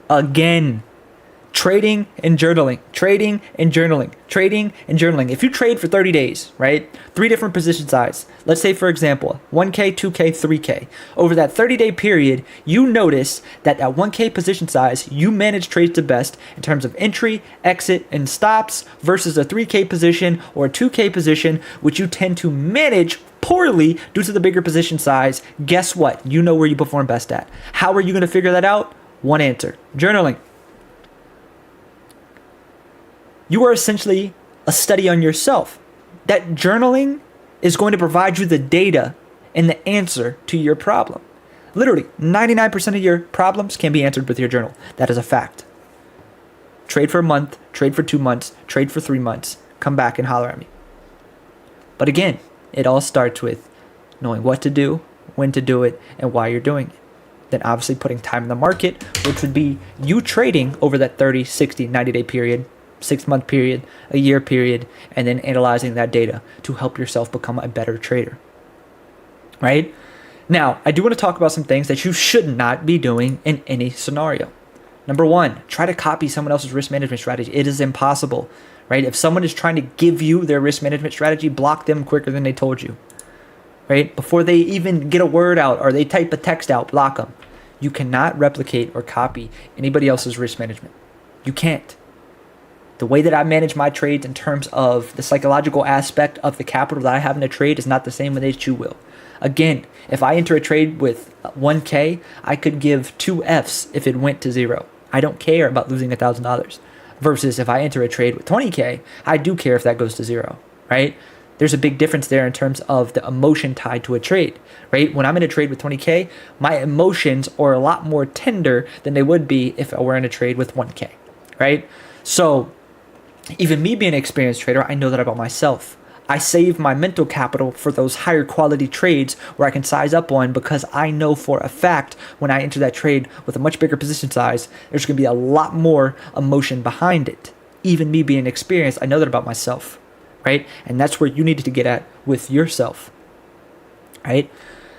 Again, Trading and journaling, trading and journaling, trading and journaling. If you trade for 30 days, right? 3 different position size. Let's say, for example, 1K, 2K, 3K. Over that 30-day period, you notice that at 1K position size, you manage trades the best in terms of entry, exit, and stops versus a 3K position or a 2K position, which you tend to manage poorly due to the bigger position size. Guess what? You know where you perform best at. How are you going to figure that out? One answer: journaling. You are essentially a study on yourself. That journaling is going to provide you the data and the answer to your problem. Literally, 99% of your problems can be answered with your journal. That is a fact. Trade for a month, trade for 2 months, trade for 3 months. Come back and holler at me. But again, it all starts with knowing what to do, when to do it, and why you're doing it. Then obviously putting time in the market, which would be you trading over that 30, 60, 90-day period, 6-month period, a year period, and then analyzing that data to help yourself become a better trader. Right? Now, I do want to talk about some things that you should not be doing in any scenario. Number 1, try to copy someone else's risk management strategy. It is impossible, right? If someone is trying to give you their risk management strategy, block them quicker than they told you, right? Before they even get a word out or they type a text out, block them. You cannot replicate or copy anybody else's risk management. You can't. The way that I manage my trades in terms of the psychological aspect of the capital that I have in a trade is not the same way that you will. Again, if I enter a trade with 1K, I could give 2 Fs if it went to 0. I don't care about losing $1,000. Versus if I enter a trade with 20K, I do care if that goes to 0, right? There's a big difference there in terms of the emotion tied to a trade, right? When I'm in a trade with 20K, my emotions are a lot more tender than they would be if I were in a trade with 1K, right? So even me being an experienced trader, I know that about myself. I save my mental capital for those higher quality trades where I can size up on, because I know for a fact when I enter that trade with a much bigger position size, there's going to be a lot more emotion behind it. Even me being experienced, I know that about myself, right? And that's where you need to get at with yourself, right?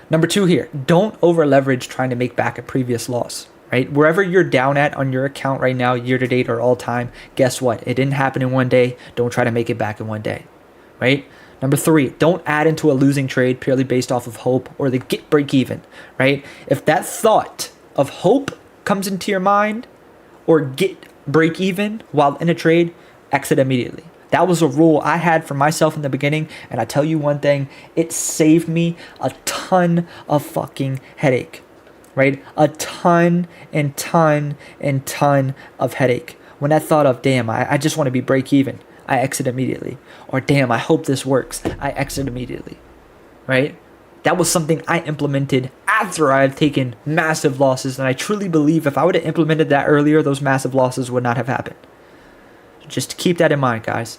Number 2 here, don't over leverage trying to make back a previous loss. Right? Wherever you're down at on your account right now, year to date or all time, guess what? It didn't happen in one day. Don't try to make it back in one day. Right? Number 3, don't add into a losing trade purely based off of hope or the get break even. Right? If that thought of hope comes into your mind or get break even while in a trade, exit immediately. That was a rule I had for myself in the beginning, and I tell you one thing, it saved me a ton of fucking headache. Right? A ton and ton and ton of headache. When I thought of, damn, I just want to be break even, I exit immediately. Or damn, I hope this works, I exit immediately. Right? That was something I implemented after I had taken massive losses, and I truly believe if I would have implemented that earlier, those massive losses would not have happened. Just keep that in mind, guys.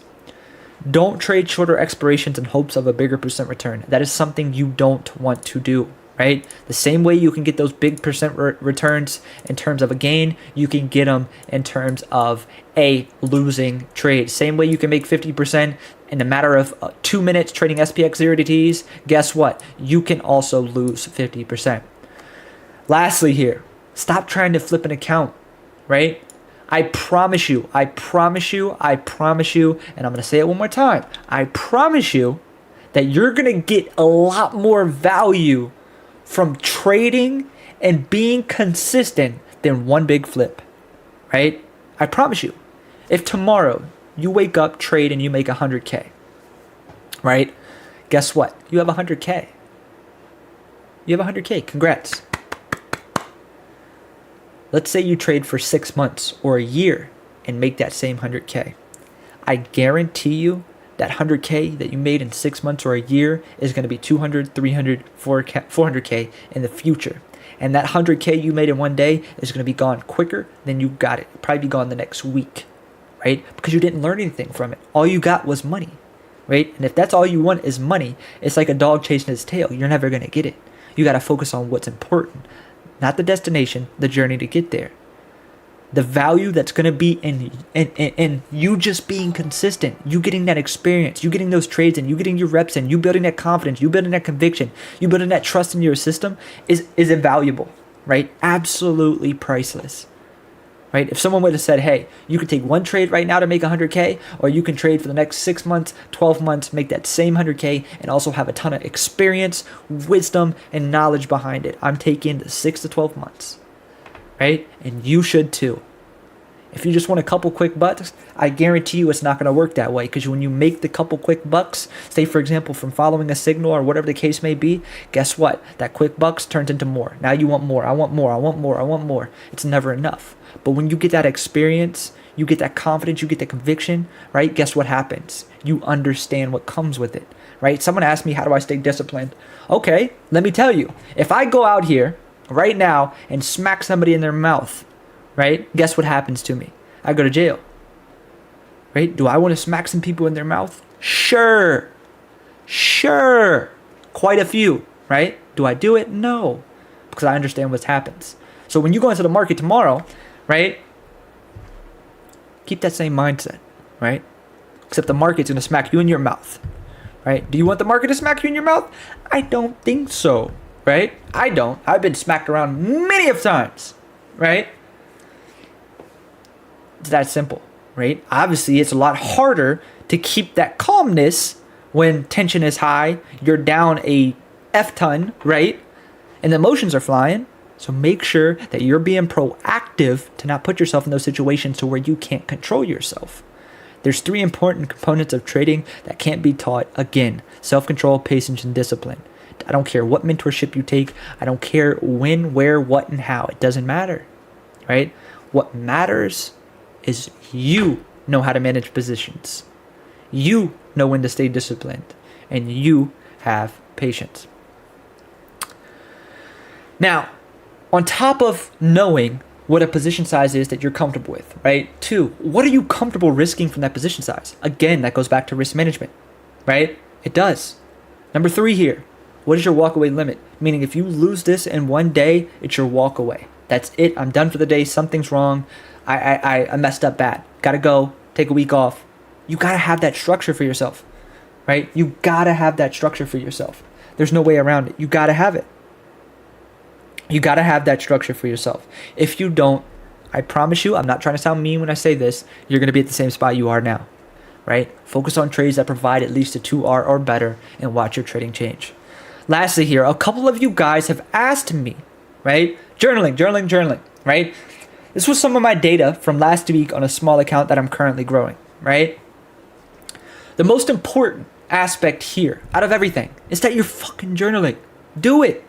Don't trade shorter expirations in hopes of a bigger percent return. That is something you don't want to do. Right? The same way you can get those big percent returns in terms of a gain, you can get them in terms of a losing trade. Same way you can make 50% in a matter of 2 minutes trading SPX 0DTs. Guess what? You can also lose 50%. Lastly here, stop trying to flip an account, right? I promise you, and I'm going to say it one more time. I promise you that you're going to get a lot more value from trading and being consistent than one big flip, right? I promise you. If tomorrow you wake up, trade, and you make 100K, right? Guess what? You have 100K. You have 100K. Congrats. Let's say you trade for 6 months or a year and make that same 100K. I guarantee you that 100K that you made in 6 months or a year is going to be 200, 300, 400K in the future. And that 100K you made in one day is going to be gone quicker than you got it. It'll probably be gone the next week, right? Because you didn't learn anything from it. All you got was money, right? And if that's all you want is money, it's like a dog chasing its tail. You're never going to get it. You got to focus on what's important, not the destination, the journey to get there. The value that's going to be in you just being consistent, you getting that experience, you getting those trades in, you getting your reps in, you building that confidence, you building that conviction, you building that trust in your system is invaluable, right? Absolutely priceless. right? If someone would have said, hey, you could take one trade right now to make 100K, or you can trade for the next 6 months, 12 months, make that same 100K, and also have a ton of experience, wisdom, and knowledge behind it. I'm taking the 6 to 12 months, right? And you should too. If you just want a couple quick bucks, I guarantee you it's not going to work that way, because when you make the couple quick bucks, say for example from following a signal or whatever the case may be, guess what? That quick bucks turns into more. Now you want more. I want more. I want more. I want more. It's never enough. But when you get that experience, you get that confidence, you get that conviction, right? Guess what happens? You understand what comes with it, right? Someone asked me, how do I stay disciplined? Okay, let me tell you. If I go out here right now and smack somebody in their mouth, right? Guess what happens to me? I go to jail, right? Do I want to smack some people in their mouth? Sure. Quite a few, right? Do I do it? No, because I understand what happens. So when you go into the market tomorrow, right? Keep that same mindset, right? Except the market's going to smack you in your mouth, right? Do you want the market to smack you in your mouth? I don't think so, right? I don't. I've been smacked around many of times, right? It's that simple, right? Obviously, it's a lot harder to keep that calmness when tension is high, you're down a F-ton, right? And the emotions are flying. So make sure that you're being proactive to not put yourself in those situations to where you can't control yourself. There's 3 important components of trading that can't be taught. Again, self-control, patience, and discipline. I don't care what mentorship you take. I don't care when, where, what, and how. It doesn't matter, right? What matters is you know how to manage positions. You know when to stay disciplined. And you have patience. Now, on top of knowing what a position size is that you're comfortable with, right? 2, what are you comfortable risking from that position size? Again, that goes back to risk management, right? It does. Number 3 here, what is your walkaway limit? Meaning if you lose this in one day, it's your walkaway. That's it. I'm done for the day. Something's wrong. I messed up bad. Gotta go. Take a week off. You gotta have that structure for yourself, right? You gotta have that structure for yourself. There's no way around it. You gotta have it. You gotta have that structure for yourself. If you don't, I promise you, I'm not trying to sound mean when I say this, you're gonna be at the same spot you are now, right? Focus on trades that provide at least a 2R or better and watch your trading change. Lastly here, a couple of you guys have asked me, right? Journaling, right? This was some of my data from last week on a small account that I'm currently growing, right? The most important aspect here out of everything is that you're fucking journaling. Do it,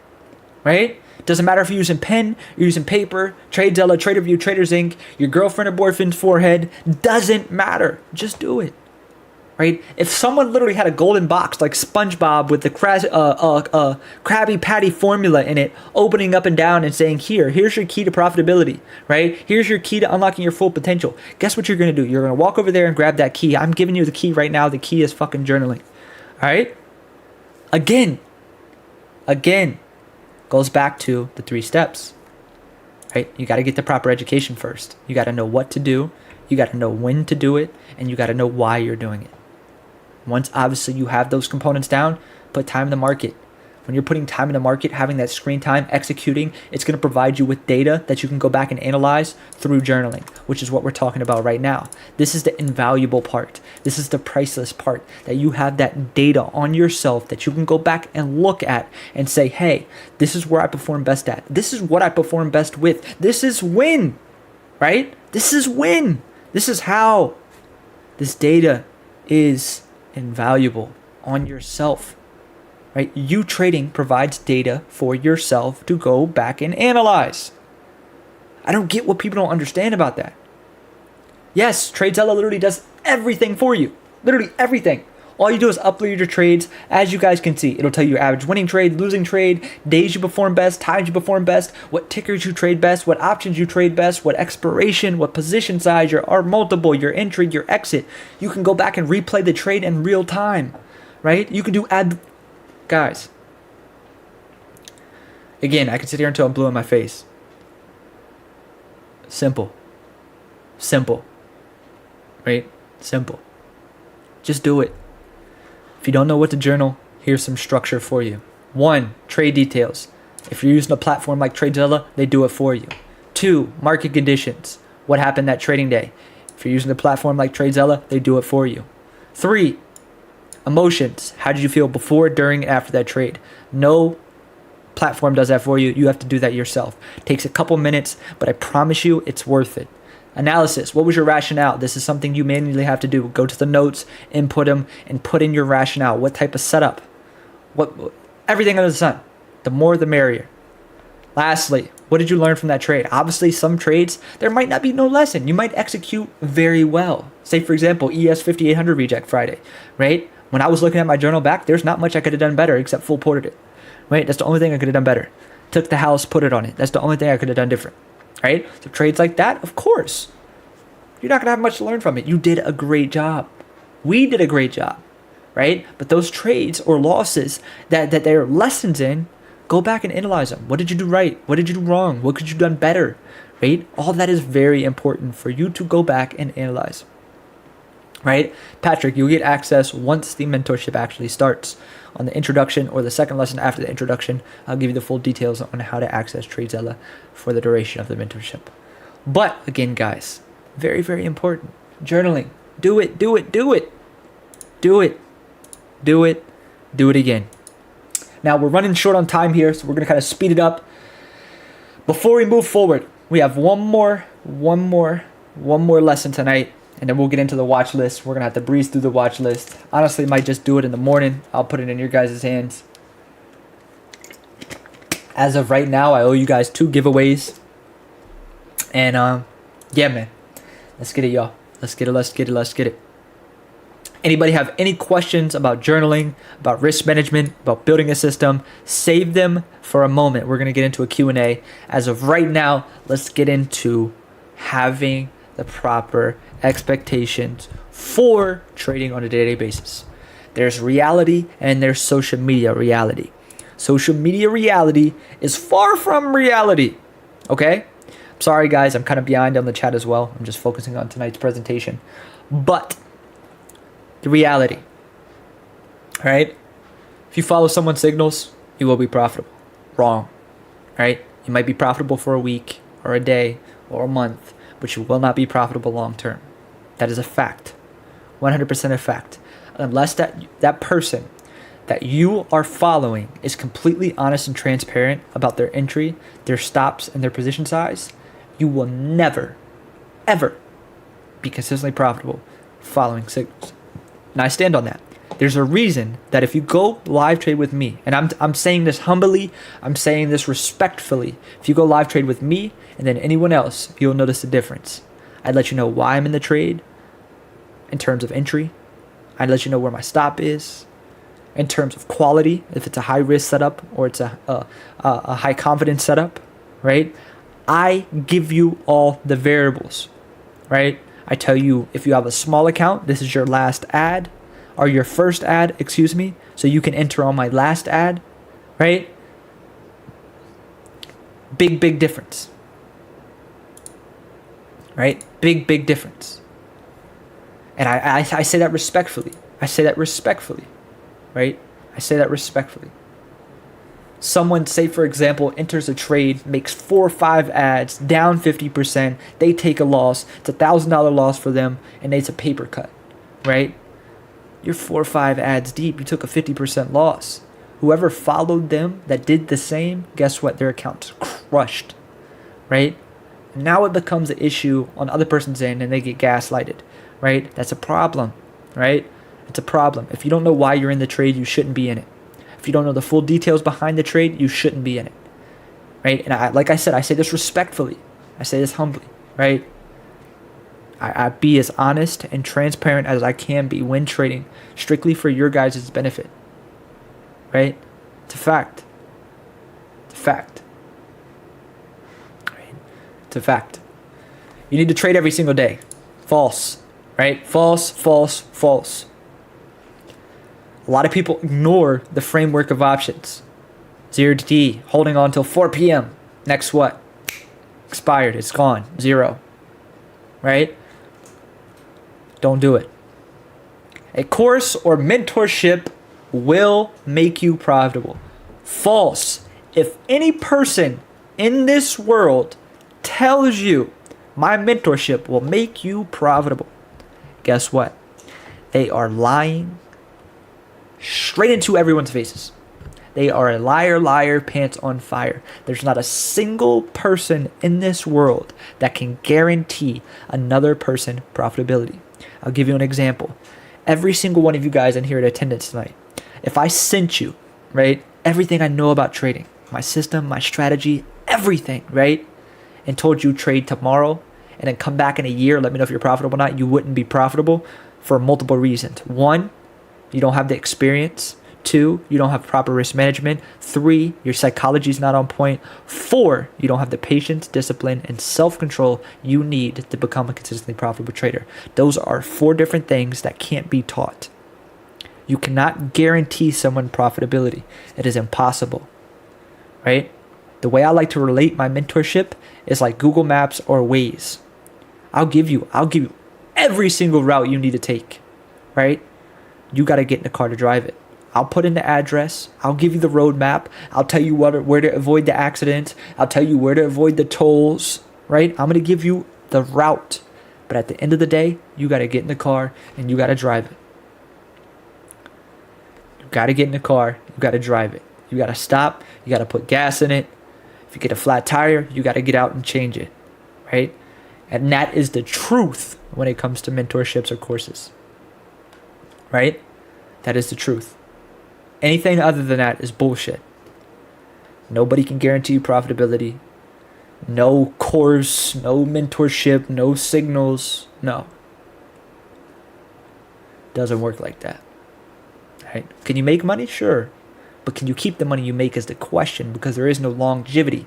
right? Doesn't matter if you're using pen, you're using paper, TradeZilla, TraderView, Traders Inc., your girlfriend or boyfriend's forehead. Doesn't matter. Just do it, right? If someone literally had a golden box like SpongeBob with the Krabby Patty formula in it, opening up and down and saying, here's your key to profitability, right? Here's your key to unlocking your full potential. Guess what you're going to do? You're going to walk over there and grab that key. I'm giving you the key right now. The key is fucking journaling, all right? Again, goes back to the 3 steps, right? You got to get the proper education first. You got to know what to do. You got to know when to do it. And you got to know why you're doing it. Once obviously you have those components down, put time in the market. When you're putting time in the market, having that screen time, executing, it's going to provide you with data that you can go back and analyze through journaling, which is what we're talking about right now. This is the invaluable part. This is the priceless part, that you have that data on yourself that you can go back and look at and say, hey, this is where I perform best at. This is what I perform best with. This is when, right? This is when. This is how. This data is invaluable on yourself, right? You trading provides data for yourself to go back and analyze. I don't get what people don't understand about that. Yes, TradeZilla literally does everything for you. Literally everything. All you do is upload your trades. As you guys can see, it'll tell you your average winning trade, losing trade, days you perform best, times you perform best, what tickers you trade best, what options you trade best, what expiration, what position size, your R multiple, your entry, your exit. You can go back and replay the trade in real time, right? You can do guys. Again, I can sit here until I'm blue in my face. Simple, right? Simple. Just do it. If you don't know what to journal, here's some structure for you. 1, trade details. If you're using a platform like TradeZilla, they do it for you. 2, market conditions. What happened that trading day? If you're using a platform like TradeZella, they do it for you. 3, emotions. How did you feel before, during, and after that trade? No platform does that for you. You have to do that yourself. It takes a couple minutes, but I promise you it's worth it. Analysis. What was your rationale? This is something you manually have to do. Go to the notes, input them, and put in your rationale. What type of setup? Everything under the sun. The more, the merrier. Lastly, what did you learn from that trade? Obviously, some trades, there might not be no lesson. You might execute very well. Say, for example, ES 5800 reject Friday, right? When I was looking at my journal back, there's not much I could have done better except full ported it, right? That's the only thing I could have done better. Took the house, put it on it. That's the only thing I could have done different, right? So trades like that, of course, you're not going to have much to learn from it. You did a great job. We did a great job, right? But those trades or losses that there are lessons in, go back and analyze them. What did you do right? What did you do wrong? What could you have done better? Right? All that is very important for you to go back and analyze. Right? Patrick, you'll get access once the mentorship actually starts. On the introduction or the second lesson after the introduction, I'll give you the full details on how to access TradeZella for the duration of the mentorship. But again, guys, very, very important. Journaling. Do it, do it, do it. Do it. Do it. Do it again. Now, we're running short on time here, so we're going to kind of speed it up. Before we move forward, we have one more lesson tonight, and then we'll get into the watch list. We're going to have to breeze through the watch list. Honestly, might just do it in the morning. I'll put it in your guys' hands. As of right now, I owe you guys 2 giveaways. And, yeah, man. Let's get it, y'all. Let's get it, let's get it, let's get it. Anybody have any questions about journaling, about risk management, about building a system? Save them for a moment. We're going to get into a Q&A. As of right now, let's get into having the proper expectations for trading on a day-to-day basis. There's reality and there's social media reality. Social media reality is far from reality. Okay? Sorry, guys. I'm kind of behind on the chat as well. I'm just focusing on tonight's presentation. But the reality, right? If you follow someone's signals, you will be profitable. Wrong, right? You might be profitable for a week or a day or a month, but you will not be profitable long term. That is a fact, 100% a fact. Unless that person that you are following is completely honest and transparent about their entry, their stops, and their position size, you will never, ever be consistently profitable following signals. And I stand on that. There's a reason that if you go live trade with me, and I'm saying this humbly, I'm saying this respectfully, if you go live trade with me and then anyone else, you'll notice the difference. I'd let you know why I'm in the trade in terms of entry. I'd let you know where my stop is in terms of quality, if it's a high risk setup or it's a high confidence setup, right? I give you all the variables, right? I tell you, if you have a small account, this is your last ad, or your first ad, excuse me, so you can enter on my last ad, right? Big difference, right? Big difference. And I say that respectfully. I say that respectfully, right? I say that respectfully. Someone, say for example, enters a trade, makes 4 or 5 ads, down 50%, they take a loss, it's $1,000 loss for them, and it's a paper cut, right? You're 4 or 5 ads deep, you took a 50% loss. Whoever followed them that did the same, guess what? Their account's crushed, right? Now it becomes an issue on the other person's end and they get gaslighted, right? That's a problem, right? It's a problem. If you don't know why you're in the trade, you shouldn't be in it. If you don't know the full details behind the trade, you shouldn't be in it, right? And like I said, I say this respectfully. I say this humbly, right? I be as honest and transparent as I can be when trading, strictly for your guys' benefit, right? It's a fact. It's a fact. Right? It's a fact. You need to trade every single day. False, right? False. A lot of people ignore the framework of options. 0 to T, holding on till 4 p.m. Next what? Expired. It's gone. 0. Right? Don't do it. A course or mentorship will make you profitable. False. If any person in this world tells you My mentorship will make you profitable. Guess what? They are lying straight into everyone's faces. They are a liar, liar, pants on fire. There's not a single person in this world that can guarantee another person profitability. I'll give you an example. Every single one of you guys in here in attendance tonight, if I sent you, right, everything I know about trading, my system, my strategy, everything, right, and told you trade tomorrow and then come back in a year, let me know if you're profitable or not, you wouldn't be profitable for multiple reasons. One, you don't have the experience. Two, you don't have proper risk management. Three, your psychology is not on point. Four, you don't have the patience, discipline, and self-control you need to become a consistently profitable trader. Those are 4 different things that can't be taught. You cannot guarantee someone profitability. It is impossible, right? The way I like to relate my mentorship is like Google Maps or Waze. I'll give you every single route you need to take, right? You got to get in the car to drive it. I'll put in the address. I'll give you the roadmap. I'll tell you where to avoid the accidents. I'll tell you where to avoid the tolls, right? I'm going to give you the route. But at the end of the day, you got to get in the car and you got to drive it. You got to get in the car. You got to drive it. You got to stop. You got to put gas in it. If you get a flat tire, you got to get out and change it, right? And that is the truth when it comes to mentorships or courses, right? That is the truth. Anything other than that is bullshit. Nobody can guarantee you profitability. No course, no mentorship, no signals. No. Doesn't work like that. Right? Can you make money? Sure. But can you keep the money you make is the question, because there is no longevity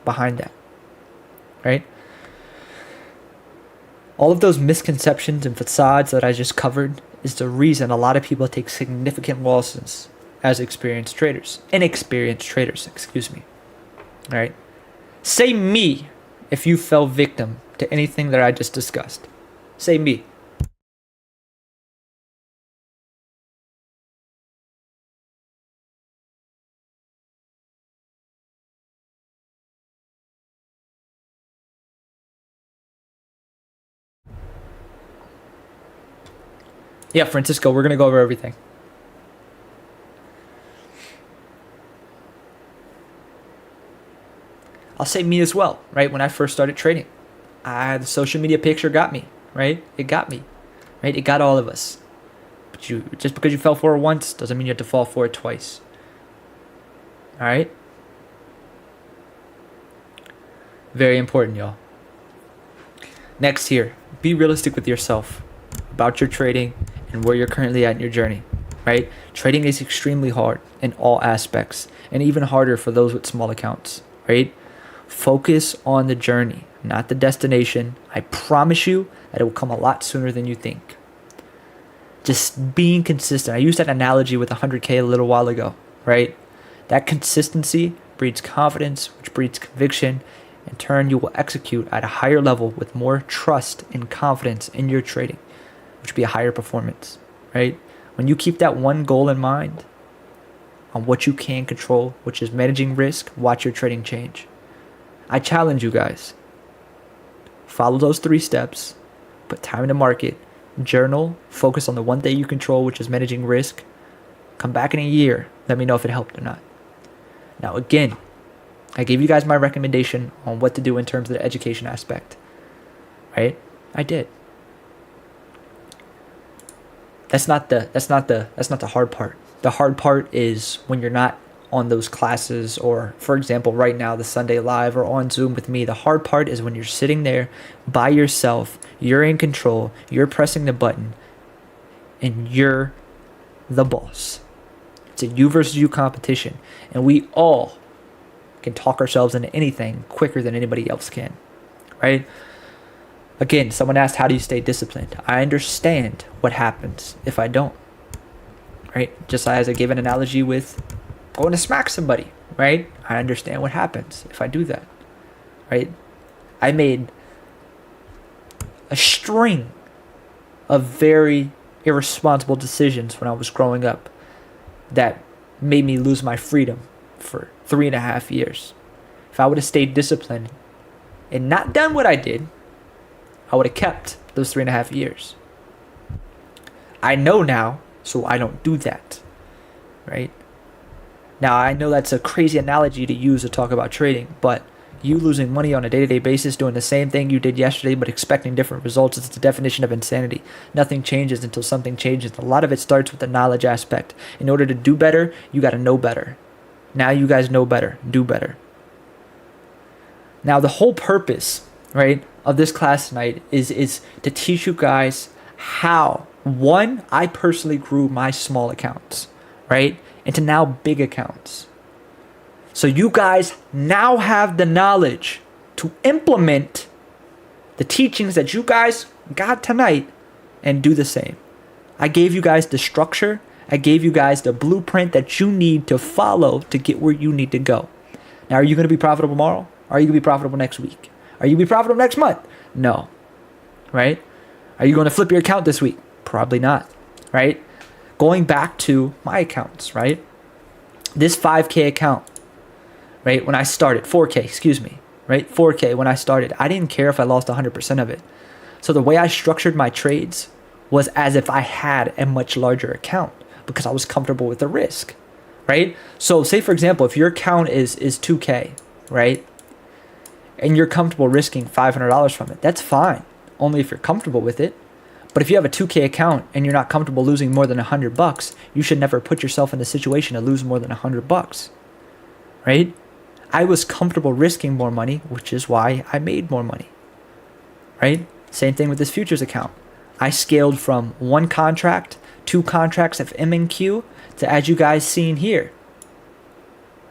behind that. Right? All of those misconceptions and facades that I just covered is the reason a lot of people take significant losses as inexperienced traders, excuse me. All right. Say me if you fell victim to anything that I just discussed. Say me. Yeah, Francisco, we're going to go over everything. I'll say me as well, right? When I first started trading, the social media picture got me, right? It got me, right? It got all of us. But just because you fell for it once doesn't mean you have to fall for it twice. All right? Very important, y'all. Next here, be realistic with yourself about your trading and where you're currently at in your journey, right? Trading is extremely hard in all aspects, and even harder for those with small accounts, right? Focus on the journey, not the destination. I promise you that it will come a lot sooner than you think. Just being consistent. I used that analogy with 100K a little while ago, right? That consistency breeds confidence, which breeds conviction. In turn, you will execute at a higher level with more trust and confidence in your trading, which will be a higher performance, right? When you keep that one goal in mind on what you can control, which is managing risk, watch your trading change. I challenge you guys. Follow those 3 steps, put time in the market, journal, focus on the one thing you control, which is managing risk. Come back in a year. Let me know if it helped or not. Now, again, I gave you guys my recommendation on what to do in terms of the education aspect, right? I did. That's not the hard part. The hard part is when you're not on those classes, or for example, right now, the Sunday Live or on Zoom with me. The hard part is when you're sitting there by yourself, you're in control, you're pressing the button, and you're the boss. It's a you versus you competition, and we all can talk ourselves into anything quicker than anybody else can, right? Again, someone asked, how do you stay disciplined? I understand what happens if I don't, right? Just as I gave an analogy with going to smack somebody, right? I understand what happens if I do that, right? I made a string of very irresponsible decisions when I was growing up that made me lose my freedom for 3.5 years. If I would have stayed disciplined and not done what I did, I would have kept those 3.5 years. I know now, so I don't do that, right? Now, I know that's a crazy analogy to use to talk about trading, but you losing money on a day-to-day basis, doing the same thing you did yesterday but expecting different results, is the definition of insanity. Nothing changes until something changes. A lot of it starts with the knowledge aspect. In order to do better, you got to know better. Now you guys know better. Do better. Now, the whole purpose, right, of this class tonight is to teach you guys how, one, I personally grew my small accounts, right, into now big accounts. So you guys now have the knowledge to implement the teachings that you guys got tonight and do the same. I gave you guys the structure. I gave you guys the blueprint that you need to follow to get where you need to go. Now, are you going to be profitable tomorrow? Are you going to be profitable next week? Are you going to be profitable next month? No. Right? Are you going to flip your account this week? Probably not. Right? Going back to my accounts, right? This 5K account, right? When I started, 4K, excuse me, right? 4K when I started, I didn't care if I lost 100% of it. So the way I structured my trades was as if I had a much larger account because I was comfortable with the risk, right? So say, for example, if your account is 2K, right? And you're comfortable risking $500 from it, that's fine. Only if you're comfortable with it. But if you have a 2K account and you're not comfortable losing more than $100, you should never put yourself in a situation to lose more than $100, right? I was comfortable risking more money, which is why I made more money, right? Same thing with this futures account. I scaled from 1 contract, 2 contracts of M and Q to, as you guys seen here,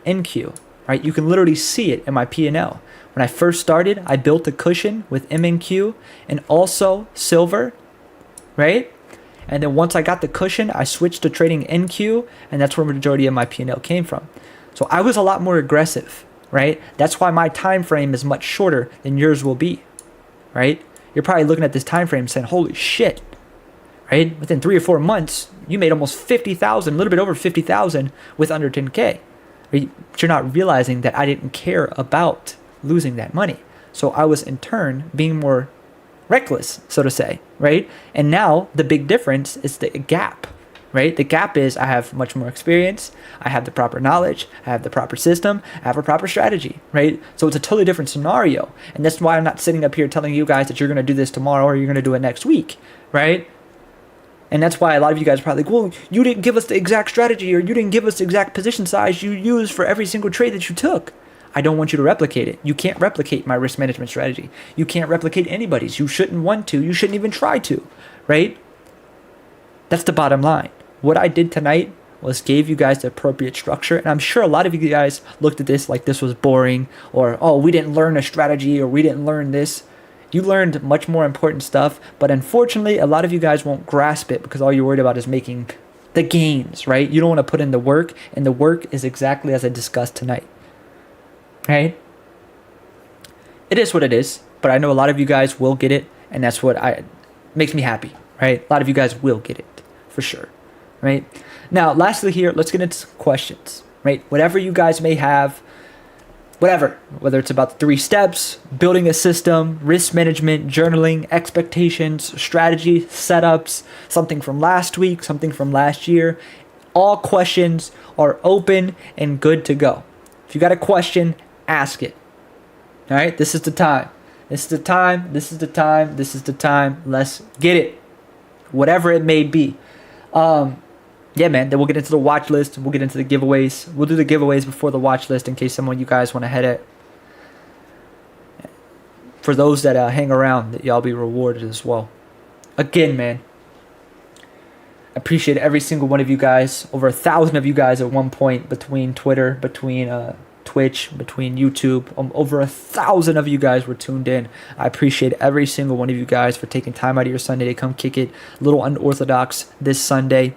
NQ, right? You can literally see it in my P&L. When I first started, I built a cushion with M and Q and also silver, right? And then once I got the cushion, I switched to trading NQ, and that's where the majority of my P&L came from. So I was a lot more aggressive, right? That's why my time frame is much shorter than yours will be, right? You're probably looking at this time frame saying, holy shit, right? Within 3 or 4 months, you made almost 50,000, a little bit over 50,000 with under 10K. But you're not realizing that I didn't care about losing that money. So I was in turn being more reckless, so to say, right? And now the big difference is the gap, right? The gap is I have much more experience. I have the proper knowledge. I have the proper system. I have a proper strategy, right? So it's a totally different scenario. And that's why I'm not sitting up here telling you guys that you're going to do this tomorrow or you're going to do it next week, right? And that's why a lot of you guys are probably like, well, you didn't give us the exact strategy or you didn't give us the exact position size you used for every single trade that you took. I don't want you to replicate it. You can't replicate my risk management strategy. You can't replicate anybody's. You shouldn't want to. You shouldn't even try to, right? That's the bottom line. What I did tonight was gave you guys the appropriate structure. And I'm sure a lot of you guys looked at this like this was boring or, oh, we didn't learn a strategy or we didn't learn this. You learned much more important stuff. But unfortunately, a lot of you guys won't grasp it because all you're worried about is making the gains, right? You don't want to put in the work. And the work is exactly as I discussed tonight. Right? It is what it is, but I know a lot of you guys will get it, and that's what makes me happy, right? A lot of you guys will get it, for sure, right? Now, lastly here, let's get into questions, right? Whatever you guys may have, whatever, whether it's about the 3 steps, building a system, risk management, journaling, expectations, strategy, setups, something from last week, something from last year, all questions are open and good to go. If you got a question, ask it. All right, this is the time. This is the time. This is the time. This is the time. Let's get it. Whatever it may be. Yeah, man. Then we'll get into the watch list. We'll get into the giveaways. We'll do the giveaways before the watch list in case some of you guys want to head it. For those that hang around, that y'all be rewarded as well. Again, man. Appreciate every single one of you guys. Over 1,000 of you guys at one point between Twitter, between Twitch, between YouTube. Over 1,000 of you guys were tuned in. I appreciate every single one of you guys for taking time out of your Sunday to come kick it. A little unorthodox this Sunday,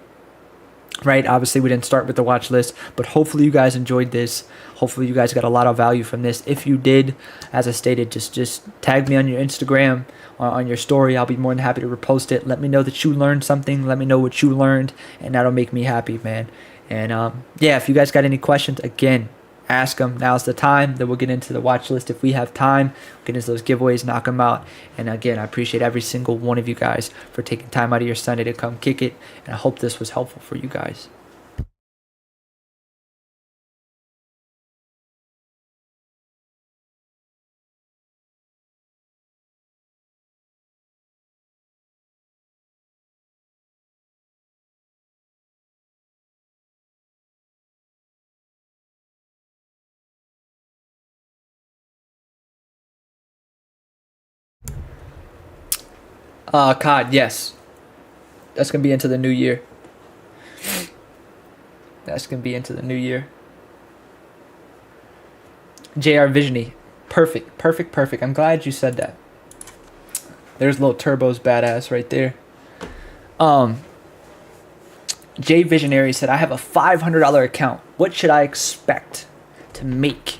right? Obviously, we didn't start with the watch list, but hopefully you guys enjoyed this. Hopefully you guys got a lot of value from this. If you did, as I stated, just tag me on your Instagram, on your story. I'll be more than happy to repost it. Let me know that you learned something. Let me know what you learned, and that'll make me happy, man. And yeah, if you guys got any questions, again, Ask them. Now's the time. Then we'll get into the watch list if we have time. We'll get into those giveaways, knock them out. And again, I appreciate every single one of you guys for taking time out of your Sunday to come kick it. And I hope this was helpful for you guys. COD, yes. That's going to be into the new year. That's going to be into the new year. JR Visiony. Perfect, perfect, perfect. I'm glad you said that. There's little Turbo's badass right there. Jay Visionary said, I have a $500 account. What should I expect to make?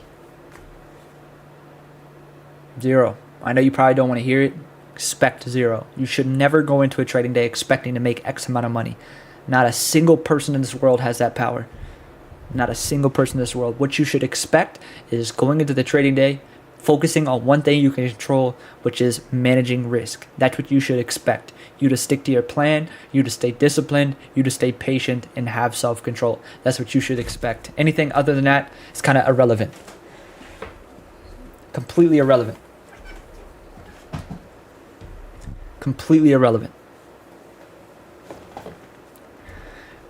0. I know you probably don't want to hear it. Expect 0. You should never go into a trading day expecting to make X amount of money. Not a single person in this world has that power. Not a single person in this world. What you should expect is going into the trading day, focusing on one thing you can control, which is managing risk. That's what you should expect. You to stick to your plan, you to stay disciplined, you to stay patient, and have self-control. That's what you should expect. Anything other than that is kind of irrelevant. Completely irrelevant. Completely irrelevant.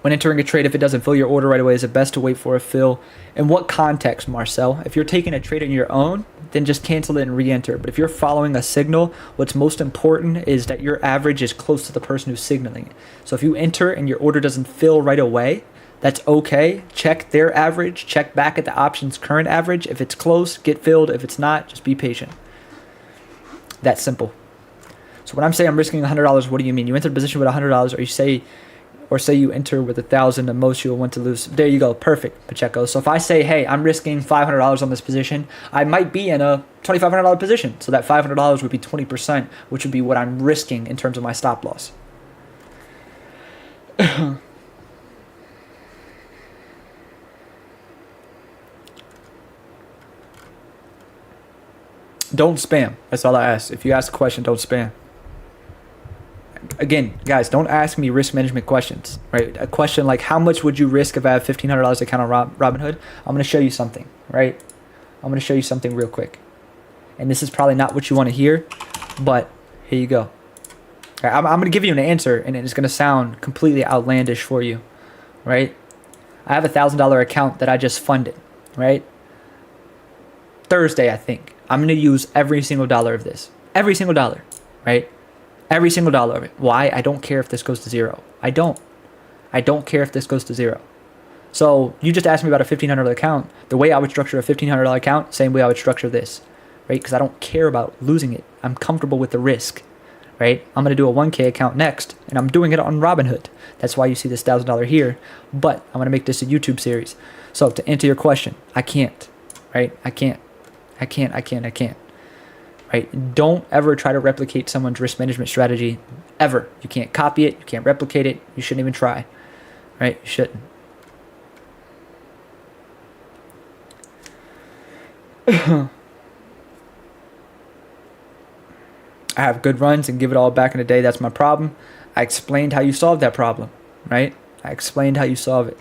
When entering a trade, if it doesn't fill your order right away, is it best to wait for a fill? In what context, Marcel? If you're taking a trade on your own, then just cancel it and re-enter. But if you're following a signal, what's most important is that your average is close to the person who's signaling it. So if you enter and your order doesn't fill right away, that's okay. Check their average. Check back at the option's current average. If it's close, get filled. If it's not, just be patient. That's simple. So when I'm saying I'm risking $100, what do you mean? You enter the position with $100, or say you enter with 1,000, the most you'll want to lose. There you go, perfect, Pacheco. So if I say, hey, I'm risking $500 on this position, I might be in a $2,500 position. So that $500 would be 20%, which would be what I'm risking in terms of my stop loss. Don't spam. That's all I ask. If you ask a question, don't spam. Again, guys, don't ask me risk management questions, right? A question like, how much would you risk if I have $1,500 account on Robinhood? I'm going to show you something, right? I'm going to show you something real quick. And this is probably not what you want to hear, but here you go. Right, I'm going to give you an answer, and it's going to sound completely outlandish for you, right? I have a $1,000 account that I just funded, right? Thursday, I think. I'm going to use every single dollar of this. Every single dollar, right? Every single dollar of it. Why? I don't care if this goes to 0. I don't care if this goes to 0. So you just asked me about a $1,500 account. The way I would structure a $1,500 account, same way I would structure this, right? Because I don't care about losing it. I'm comfortable with the risk, right? I'm going to do a 1K account next, and I'm doing it on Robinhood. That's why you see this $1,000 here. But I'm going to make this a YouTube series. So to answer your question, I can't, right? I can't. Right? Don't ever try to replicate someone's risk management strategy, ever. You can't copy it. You can't replicate it. You shouldn't even try, right? You shouldn't. I have good runs and give it all back in a day. That's my problem. I explained how you solve that problem, right? I explained how you solve it.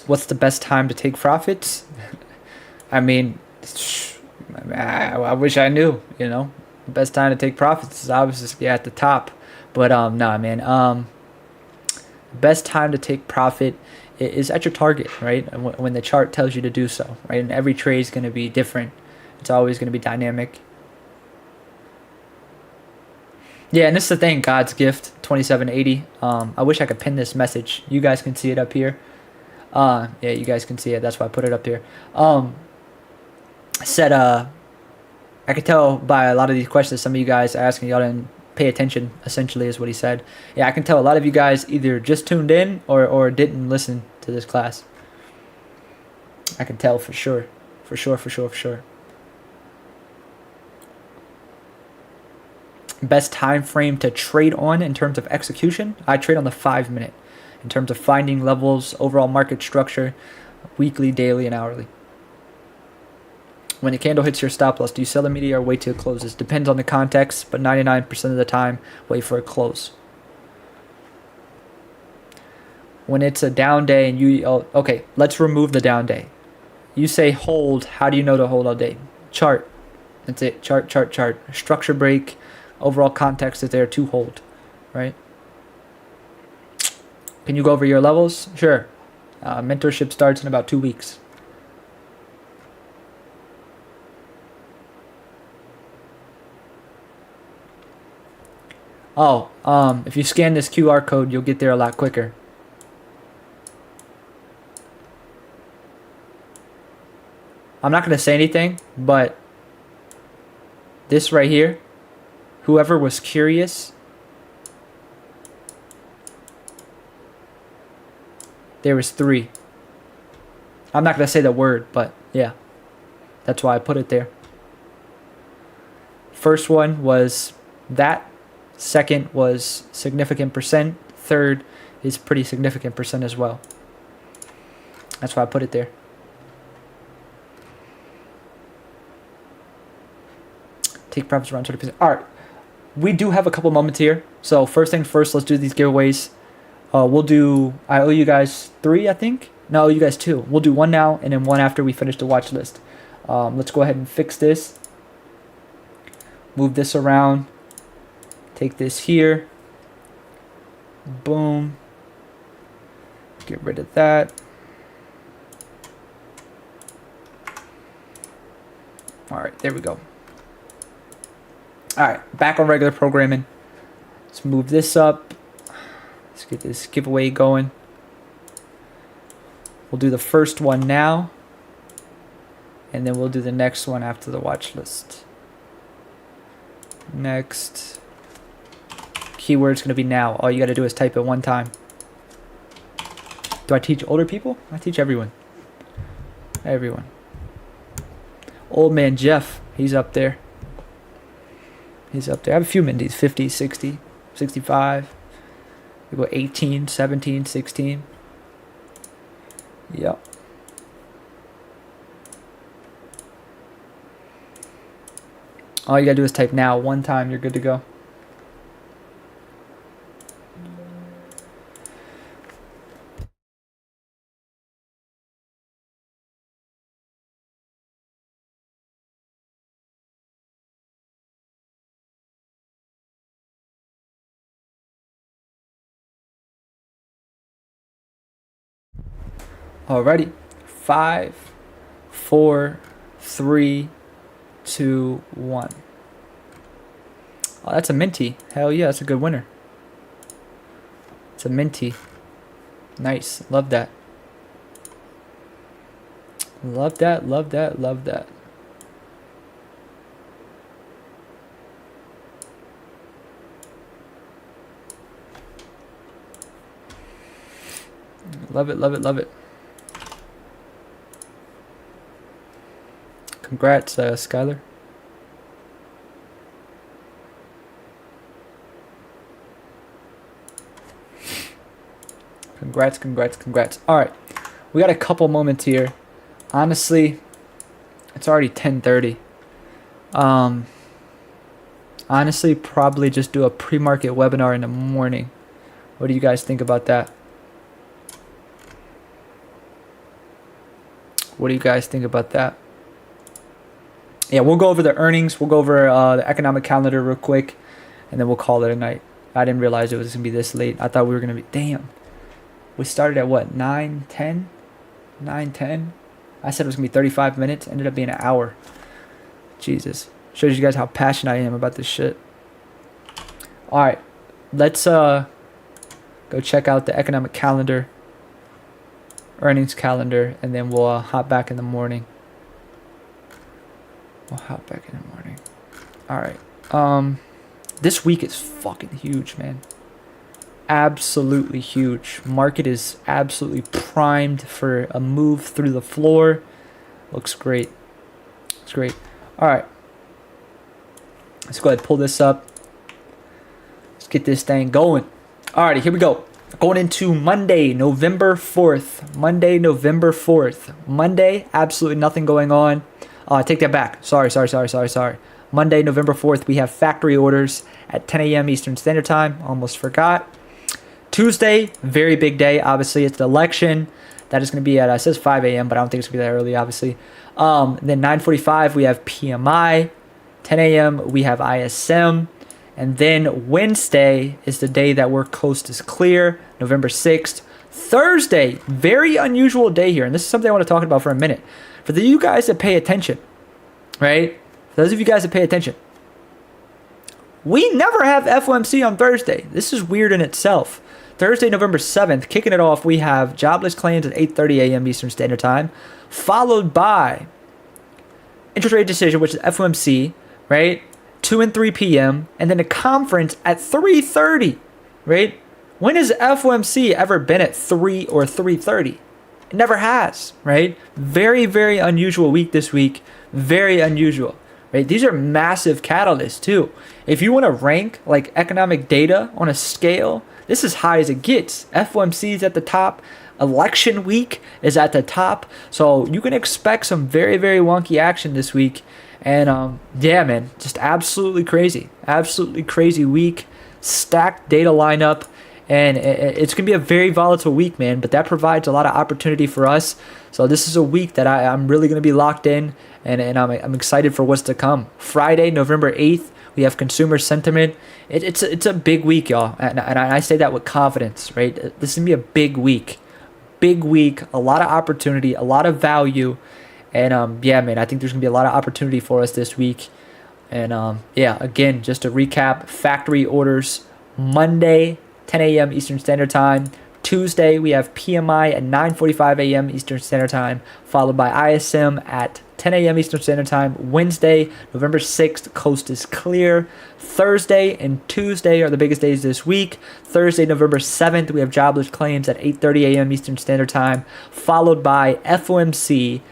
What's the best time to take profits? I mean, I wish I knew, you know. The best time to take profits is obviously at the top. But nah, man. Best time to take profit is at your target, right? When the chart tells you to do so, right? And every trade is going to be different. It's always going to be dynamic. Yeah, and this is the thing, God's gift, 2780. I wish I could pin this message. You guys can see it up here. Yeah, you guys can see it. That's why I put it up here. Said, I could tell by a lot of these questions some of you guys are asking, y'all didn't pay attention, essentially, is what he said. Yeah, I can tell a lot of you guys either just tuned in or didn't listen to this class. I can tell for sure. For sure. Best time frame to trade on in terms of execution, I trade on the 5-minute. In terms of finding levels, overall market structure, weekly, daily, and hourly. When the candle hits your stop loss, do you sell immediately or wait till it closes? Depends on the context, but 99% of the time, wait for a close. When it's a down day and you... Oh, okay, let's remove the down day. You say hold. How do you know to hold all day? Chart. That's it. Chart, chart, chart. Structure break. Overall context is there to hold, right? Can you go over your levels? Sure. Mentorship starts in about 2 weeks. Oh, if you scan this QR code, you'll get there a lot quicker. I'm not going to say anything, but this right here, whoever was curious, there was 3. I'm not going to say the word, but yeah, that's why I put it there. First one was that. Second was significant percent. Third is pretty significant percent as well. That's why I put it there. Take profits around 20%. All right. We do have a couple moments here. So first thing first, let's do these giveaways. We'll do, I owe you guys 3, I think. No, I owe you guys 2. We'll do 1 now and then 1 after we finish the watch list. Let's go ahead and fix this. Move this around. Take this here. Boom. Get rid of that. All right, there we go. All right, back on regular programming. Let's move this up. Let's get this giveaway going. We'll do the first one now, and then we'll do the next one after the watch list. Next. Keyword's going to be now. All you got to do is type it 1 time. Do I teach older people? I teach everyone. Everyone. Old man Jeff, he's up there. He's up there. I have a few minties, 50, 60, 65. We go 18, 17, 16. Yep. All you gotta do is type now 1 time, you're good to go. Alrighty. 5, 4, 3, 2, 1. Oh, that's a minty. Hell yeah, that's a good winner. It's a minty. Nice. Love that. Love that, love that, love that. Love it, love it, love it. Congrats, Skylar. Congrats, congrats, congrats. All right, we got a couple moments here. Honestly, it's already 10:30. Honestly, probably just do a pre-market webinar in the morning. What do you guys think about that? What do you guys think about that? Yeah, we'll go over the earnings. We'll go over the economic calendar real quick, and then we'll call it a night. I didn't realize it was going to be this late. I thought we were going to be... Damn. We started at what? 9:10? 9:10? I said it was going to be 35 minutes. Ended up being an hour. Jesus. Shows you guys how passionate I am about this shit. All right. Let's go check out the economic calendar, earnings calendar, and then we'll hop back in the morning. We'll hop back in the morning. All right. This week is fucking huge, man. Absolutely huge. Market is absolutely primed for a move through the floor. Looks great. It's great. All right. Let's go ahead and pull this up. Let's get this thing going. Alrighty, here we go. Going into Monday, November 4th. Monday, absolutely nothing going on. I take that back. Sorry. Monday, November 4th, we have factory orders at 10 a.m. Eastern Standard Time. Almost forgot. Tuesday, very big day. Obviously, it's the election. That is going to be at, it says 5 a.m., but I don't think it's going to be that early, obviously. Then 9:45, we have PMI. 10 a.m., we have ISM. And then Wednesday is the day that our coast is clear, November 6th. Thursday, very unusual day here. And this is something I want to talk about for a minute. For you guys that pay attention, right? For those of you guys that pay attention, we never have FOMC on Thursday. This is weird in itself. Thursday, November 7th, kicking it off, we have jobless claims at 8:30 a.m. Eastern Standard Time, followed by interest rate decision, which is FOMC, right? 2 and 3 p.m., and then a conference at 3:30, right? When has FOMC ever been at 3 or 3:30? It never has, right? Very, very unusual week this week. Very unusual, right? These are massive catalysts too. If you want to rank like economic data on a scale, this is high as it gets. FOMC is at the top. Election week is at the top. So you can expect some very, very wonky action this week. And yeah, man, just absolutely crazy. Absolutely crazy week. Stacked data lineup. And it's going to be a very volatile week, man. But that provides a lot of opportunity for us. So this is a week that I'm really going to be locked in. And I'm excited for what's to come. Friday, November 8th, we have consumer sentiment. It's a big week, y'all. And I say that with confidence, right? This is going to be a big week. Big week. A lot of opportunity. A lot of value. And yeah, man, I think there's going to be a lot of opportunity for us this week. And yeah, again, just to recap, factory orders Monday, 10 a.m. Eastern Standard Time. Tuesday, we have PMI at 9:45 a.m. Eastern Standard Time, followed by ISM at 10 a.m. Eastern Standard Time. Wednesday, November 6th, coast is clear. Thursday and Tuesday are the biggest days this week. Thursday, November 7th, we have jobless claims at 8:30 a.m. Eastern Standard Time, followed by FOMC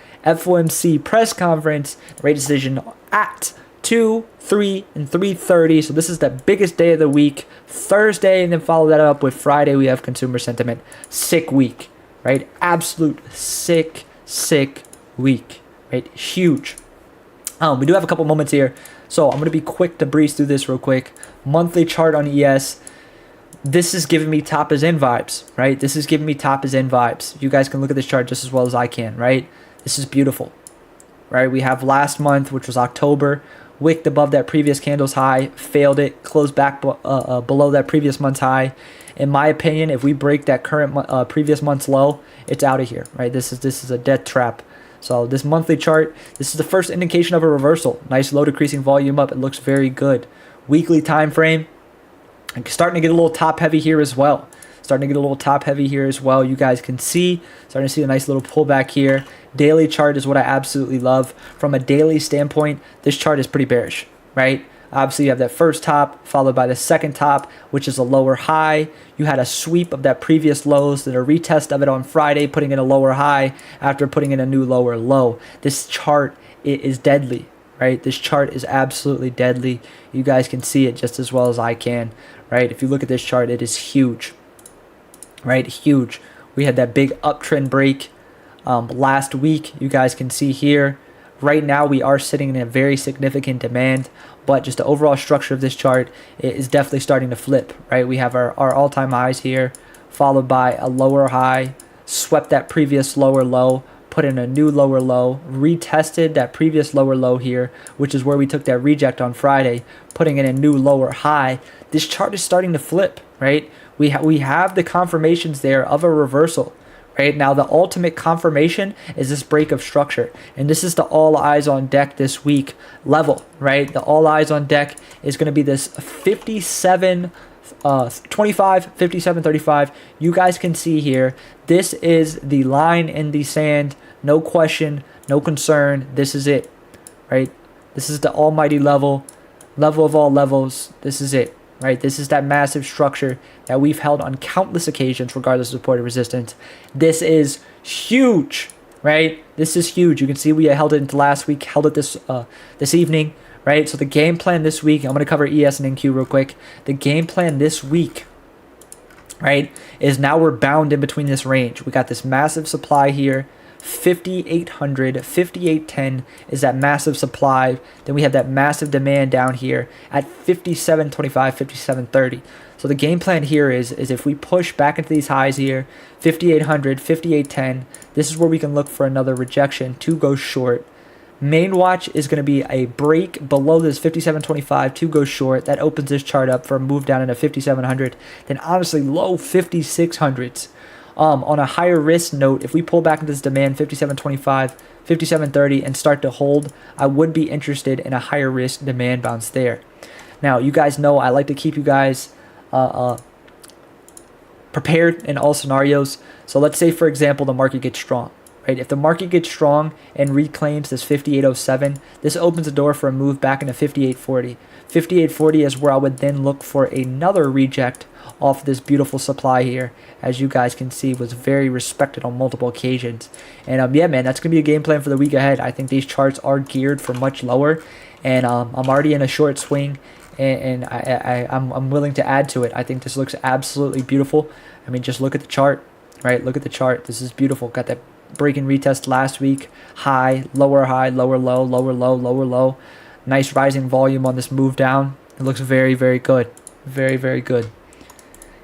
press conference, rate decision at 2, 3, and 3:30. So this is the biggest day of the week. Thursday, and then follow that up with Friday. We have consumer sentiment. Sick week, right? Absolute sick week, right? Huge. We do have a couple moments here, so I'm gonna be quick to breeze through this real quick. Monthly chart on ES. This is giving me top as in vibes, right? This is giving me top as in vibes. You guys can look at this chart just as well as I can, right? This is beautiful, right? We have last month, which was October, wicked above that previous candle's high, failed it, closed back below that previous month's high. In my opinion, if we break that current previous month's low, it's out of here, right? This is a death trap. So this monthly chart, this is the first indication of a reversal. Nice low decreasing volume up. It looks very good. Weekly time frame, starting to get a little top heavy here as well. You guys can see, starting to see a nice little pullback here. Daily chart is what I absolutely love. From a daily standpoint, this chart is pretty bearish, right? Obviously, you have that first top followed by the second top, which is a lower high. You had a sweep of that previous lows, then a retest of it on Friday, putting in a lower high after putting in a new lower low. This chart is deadly, right? This chart is absolutely deadly. You guys can see it just as well as I can, right? If you look at this chart, it is huge, right? Huge. We had that big uptrend break last week. You guys can see here. Right now, we are sitting in a very significant demand, but just the overall structure of this chart is definitely starting to flip, right? We have our all-time highs here, followed by a lower high, swept that previous lower low, put in a new lower low, retested that previous lower low here, which is where we took that reject on Friday, putting in a new lower high. This chart is starting to flip, right? We have the confirmations there of a reversal. Right now, the ultimate confirmation is this break of structure, and this is the all eyes on deck this week level, right? The all eyes on deck is going to be this 57, 25, 57, 35. You guys can see here, this is the line in the sand, no question, no concern. This is it, right? This is the almighty level of all levels. This is it. Right, this is that massive structure that we've held on countless occasions, regardless of support or resistance. This is huge, right? This is huge. You can see we held it into last week, held it this evening, right? So the game plan this week, I'm going to cover ES and NQ real quick. The game plan this week, right, is now we're bound in between this range. We got this massive supply here. 5,800, 5,810 is that massive supply. Then we have that massive demand down here at 57.25, 57.30. So the game plan here is if we push back into these highs here, 5,800, 5,810, this is where we can look for another rejection to go short. Main watch is going to be a break below this 57.25 to go short. That opens this chart up for a move down into 5,700. Then honestly, low 5,600s. On a higher risk note, if we pull back into this demand 57.25, 57.30 and start to hold, I would be interested in a higher risk demand bounce there. Now, you guys know I like to keep you guys prepared in all scenarios. So let's say, for example, the market gets strong. Right? If the market gets strong and reclaims this 58.07, this opens the door for a move back into 58.40. 58.40 is where I would then look for another reject off this beautiful supply here. As you guys can see, was very respected on multiple occasions. And yeah, man, that's going to be a game plan for the week ahead. I think these charts are geared for much lower. And I'm already in a short swing. And I'm willing to add to it. I think this looks absolutely beautiful. I mean, just look at the chart, right? Look at the chart. This is beautiful. Got that break and retest last week. High, lower, lower, low, lower, low, lower, low. Nice rising volume on this move down. It looks very, very good. Very, very good.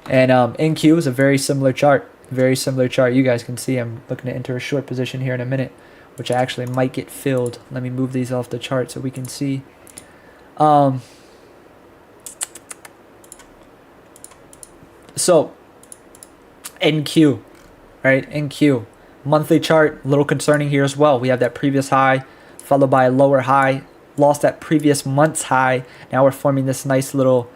And NQ is a very similar chart. Very similar chart. You guys can see I'm looking to enter a short position here in a minute, which I actually might get filled. Let me move these off the chart so we can see. So, NQ, right? NQ. Monthly chart, a little concerning here as well. We have that previous high, followed by a lower high. Lost that previous month's high. Now we're forming this nice little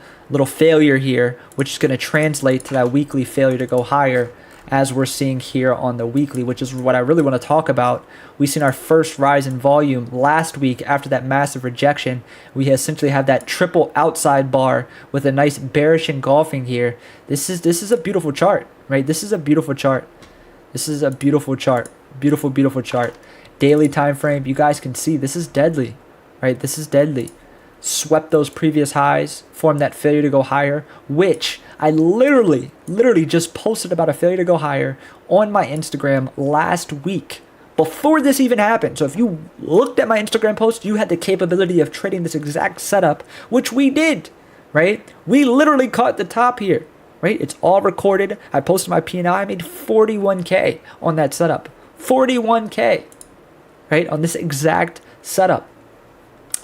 failure here, which is going to translate to that weekly failure to go higher, as we're seeing here on the weekly, which is what I really want to talk about. We've seen our first rise in volume last week after that massive rejection. We essentially have that triple outside bar with a nice bearish engulfing here. This is a beautiful chart, right? This is a beautiful chart. This is a beautiful chart. Beautiful, beautiful chart. Daily time frame, you guys can see this is deadly, right? This is deadly. Swept those previous highs, formed that failure to go higher, which I literally just posted about a failure to go higher on my Instagram last week before this even happened. So if you looked at my Instagram post, you had the capability of trading this exact setup, which we did, right? We literally caught the top here, right? It's all recorded. I posted my P&I. I made 41K on that setup. 41K, right? On this exact setup.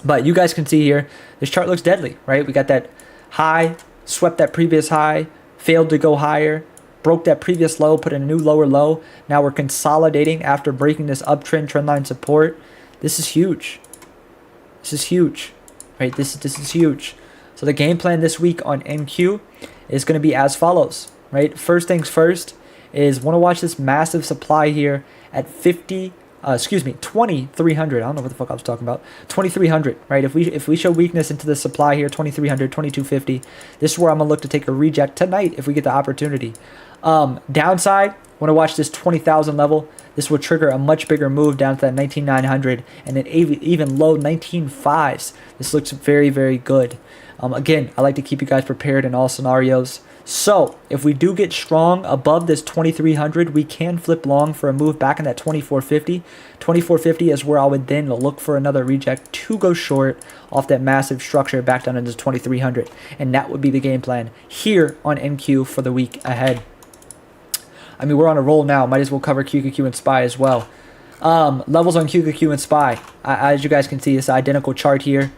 But you guys can see here, this chart looks deadly, right? We got that high, swept that previous high, failed to go higher, broke that previous low, put in a new lower low. Now we're consolidating after breaking this uptrend trendline support. This is huge. This is huge, right? This is huge. So the game plan this week on NQ is going to be as follows, right? First things first is want to watch this massive supply here at 2,300. I don't know what the fuck I was talking about. 2,300, right? If we show weakness into the supply here, 2,300, 2,250, this is where I'm gonna look to take a reject tonight if we get the opportunity. Downside, want to watch this 20,000 level. This will trigger a much bigger move down to that 19,900 and then even low 19,500s. This looks very, very good. Again, I like to keep you guys prepared in all scenarios. So if we do get strong above this 2,300, we can flip long for a move back in that 2,450. 2,450 is where I would then look for another reject to go short off that massive structure back down into 2,300. And that would be the game plan here on NQ for the week ahead. I mean, we're on a roll now. Might as well cover QQQ and SPY as well. Levels on QQQ and SPY. As you guys can see, it's an identical chart here.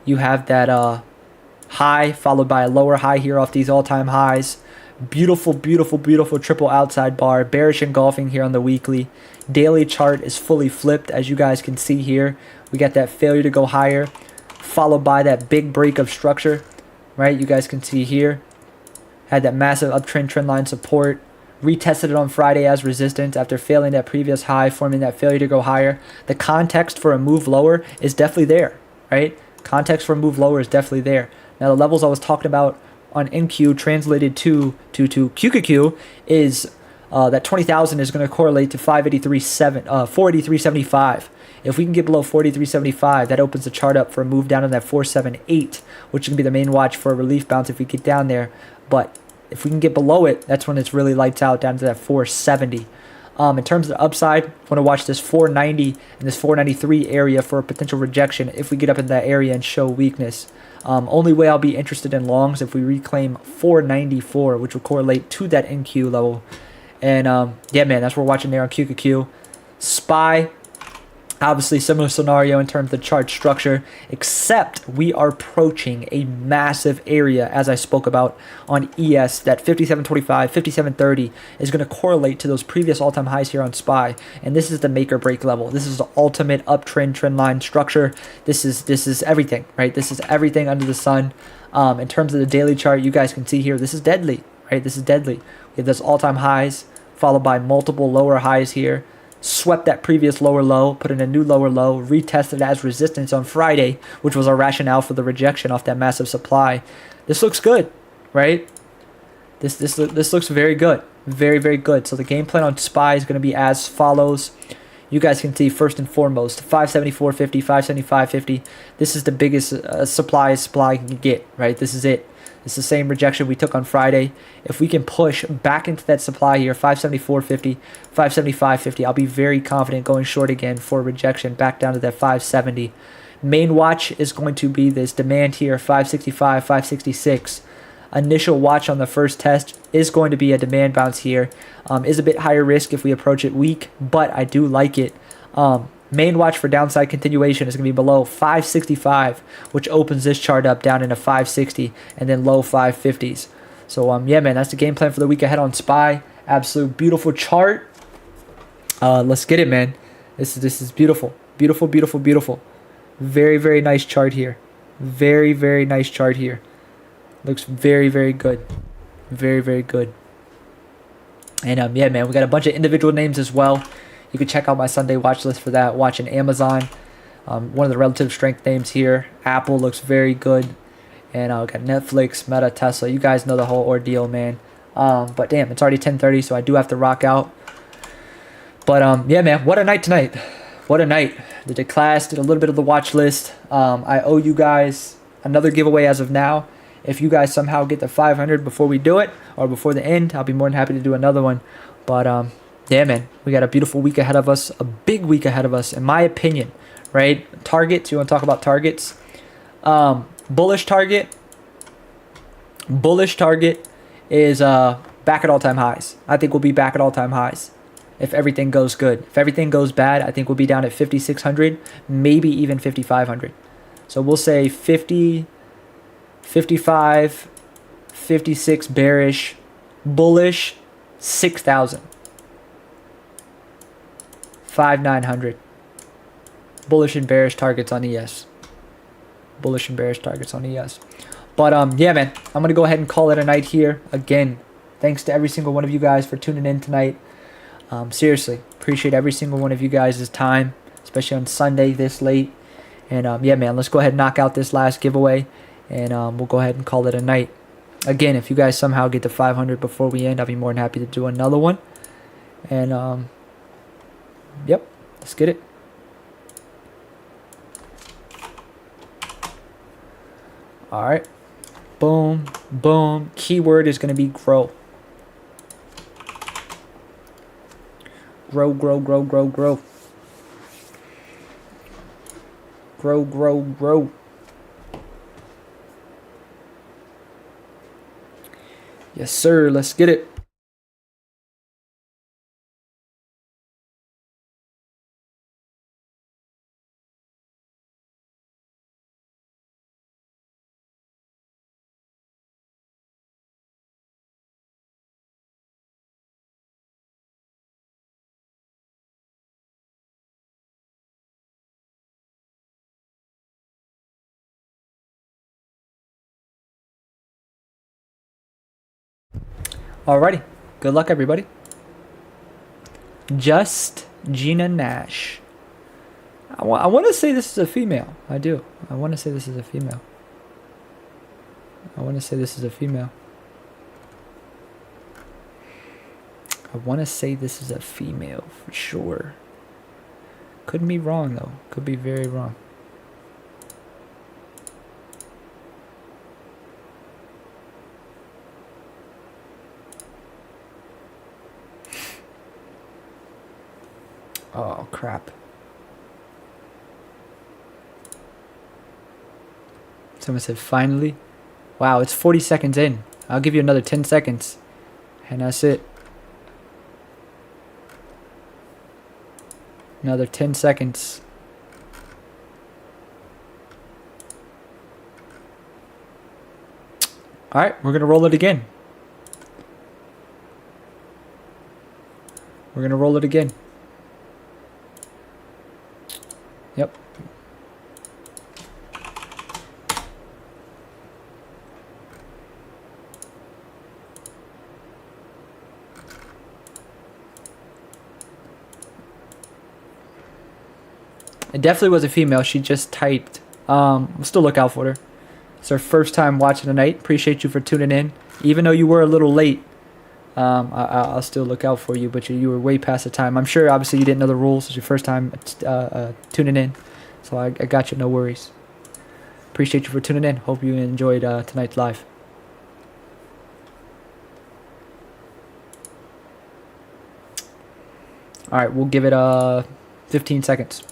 You have that high followed by a lower high here off these all-time highs. Beautiful, beautiful, beautiful triple outside bar. Bearish engulfing here on the weekly. Daily chart is fully flipped, as you guys can see here. We got that failure to go higher followed by that big break of structure, right? You guys can see here. Had that massive uptrend trendline support. Retested it on Friday as resistance after failing that previous high, forming that failure to go higher. The context for a move lower is definitely there, right? Context for a move lower is definitely there. Now, the levels I was talking about on NQ translated to QQQ is that 20,000 is going to correlate to 483.75. If we can get below 43.75, that opens the chart up for a move down to that 478, which can be the main watch for a relief bounce if we get down there. But if we can get below it, that's when it's really lights out down to that 470. In terms of the upside, I want to watch this 490 and this 493 area for a potential rejection if we get up in that area and show weakness. Only way I'll be interested in longs if we reclaim 494, which will correlate to that NQ level. And yeah, man, that's what we're watching there on QQQ. SPY, obviously similar scenario in terms of the chart structure, except we are approaching a massive area, as I spoke about on ES, that 57.25, 57.30 is going to correlate to those previous all-time highs here on SPY, and this is the make or break level. This is the ultimate uptrend trend line structure. This is everything, right? This is everything under the sun. In terms of the daily chart, you guys can see here, this is deadly, right? This is deadly. We have those all-time highs followed by multiple lower highs here. Swept that previous lower low, put in a new lower low, retested as resistance on Friday, which was our rationale for the rejection off that massive supply. This looks good, right? This looks very good, very good. So the game plan on SPY is going to be as follows. You guys can see first and foremost 574.50, 575.50. This is the biggest supply can get, right? This is it. It's the same rejection we took on Friday. If we can push back into that supply here, 574.50, 575.50, I'll be very confident going short again for rejection back down to that 570. Main watch is going to be this demand here, 565, 566. Initial watch on the first test is going to be a demand bounce here. Is a bit higher risk if we approach it weak, but I do like it. Main watch for downside continuation is going to be below 565, which opens this chart up down into 560 and then low 550s. So yeah, man, that's the game plan for the week ahead on SPY. Absolute beautiful chart. Let's get it, man. This is beautiful, beautiful. Very nice chart here. Very nice chart here. Looks very good. Very good. And yeah, man, we got a bunch of individual names as well. You can check out my Sunday watch list for that. Watching Amazon, one of the relative strength names here. Apple looks very good. And we got Netflix, Meta, Tesla. You guys know the whole ordeal, man. But damn, it's already 10:30, so I do have to rock out. But yeah, man, what a night tonight. What a night. Did the class, did a little bit of the watch list. I owe you guys another giveaway as of now. If you guys somehow get the 500 before we do it, or before the end, I'll be more than happy to do another one. But yeah, man, we got a beautiful week ahead of us, a big week ahead of us, in my opinion, right? Targets, you want to talk about targets? Bullish target is back at all-time highs. I think we'll be back at all-time highs if everything goes good. If everything goes bad, I think we'll be down at 5,600, maybe even 5,500. So we'll say 50, 55, 56 bearish, bullish 6,000. 5,900. Bullish and bearish targets on ES. Bullish and bearish targets on ES. But yeah, man, I'm gonna go ahead and call it a night here. Again, thanks to every single one of you guys for tuning in tonight. Seriously, appreciate every single one of you guys' time, especially on Sunday this late. And yeah, man, let's go ahead and knock out this last giveaway, and we'll go ahead and call it a night. Again, if you guys somehow get to 500 before we end, I'll be more than happy to do another one. And yep, let's get it. All right, boom, boom. Keyword is going to be grow. Grow. Grow. Yes, sir. Let's get it. Alrighty. Good luck, everybody. Just Gina Nash. I want to say this is a female. I do. I want to say this is a female. I want to say this is a female for sure. Could be wrong, though. Could be very wrong. Oh, crap. Someone said, finally. Wow, it's 40 seconds in. I'll give you another 10 seconds. And that's it. Another 10 seconds. Alright, we're going to roll it again. We're going to roll it again. Yep. It definitely was a female. She just typed. We'll still look out for her. It's her first time watching tonight. Appreciate you for tuning in. Even though you were a little late, I'll still look out for you. But you were way past the time. I'm sure, obviously, you didn't know the rules. It's your first time tuning in. So I got you. No worries. Appreciate you for tuning in. Hope you enjoyed tonight's live. All right, we'll give it 15 seconds.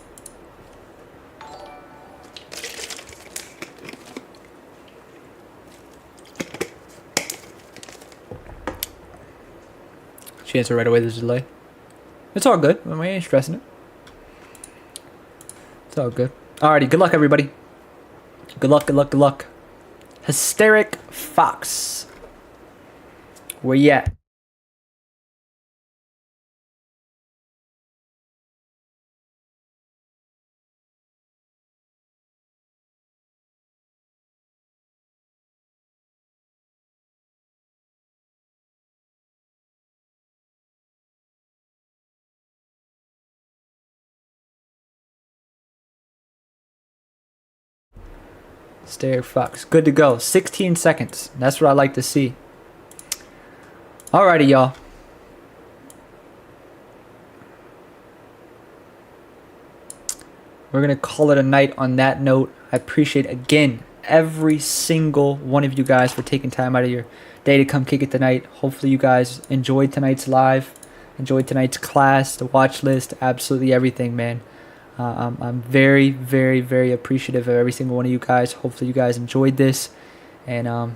She answered right away. There's a delay. It's all good. We ain't stressing it. It's all good. Alrighty. Good luck, everybody. Good luck. Good luck. Good luck. Hysteric Fox. Where you at? Hysteric Fox. Good to go. 16 seconds. That's what I like to see. Alrighty, y'all. We're going to call it a night on that note. I appreciate, again, every single one of you guys for taking time out of your day to come kick it tonight. Hopefully you guys enjoyed tonight's live, enjoyed tonight's class, the watch list, absolutely everything, man. I'm very, very, very appreciative of every single one of you guys. Hopefully you guys enjoyed this. And,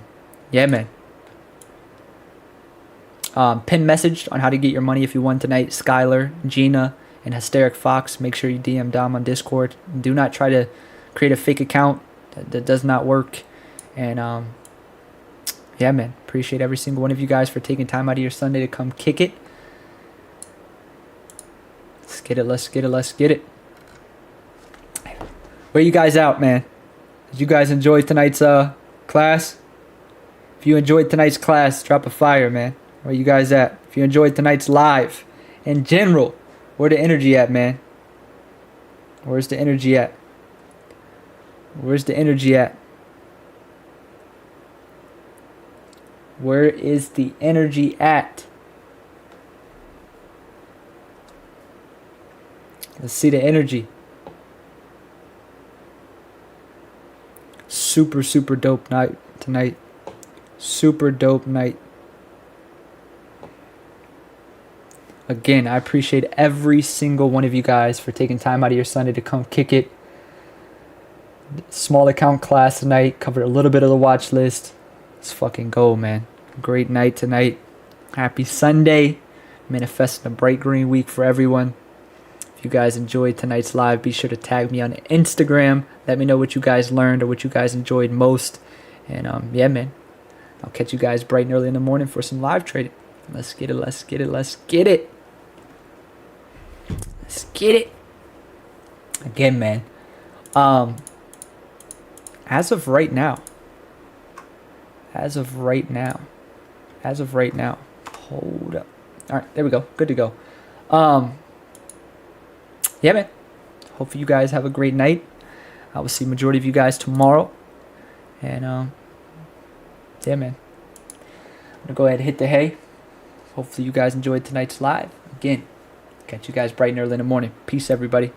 yeah, man. Pin message on how to get your money if you won tonight. Skylar, Gina, and Hysteric Fox. Make sure you DM Dom on Discord. Do not try to create a fake account. That does not work. And, yeah, man. Appreciate every single one of you guys for taking time out of your Sunday to come kick it. Let's get it. Let's get it. Let's get it. Where you guys out, man? Did you guys enjoy tonight's class? If you enjoyed tonight's class, drop a fire, man. Where you guys at? If you enjoyed tonight's live, in general, where the energy at, man? Where's the energy at? Where's the energy at? Where is the energy at? Let's see the energy. Super, super dope night tonight. Super dope night. Again, I appreciate every single one of you guys for taking time out of your Sunday to come kick it. Small account class tonight. Covered a little bit of the watch list. Let's fucking go, man. Great night tonight. Happy Sunday. Manifesting a bright green week for everyone. If you guys enjoyed tonight's live, be sure to tag me on Instagram. Let me know what you guys learned or what you guys enjoyed most. And yeah, man. I'll catch you guys bright and early in the morning for some live trading. Let's get it. Let's get it. Let's get it. Let's get it. Again, man. As of right now. Hold up. All right, there we go. Good to go. Yeah, man. Hopefully you guys have a great night. I will see majority of you guys tomorrow. And yeah, man. I'm gonna go ahead and hit the hay. Hopefully you guys enjoyed tonight's live. Again, catch you guys bright and early in the morning. Peace, everybody.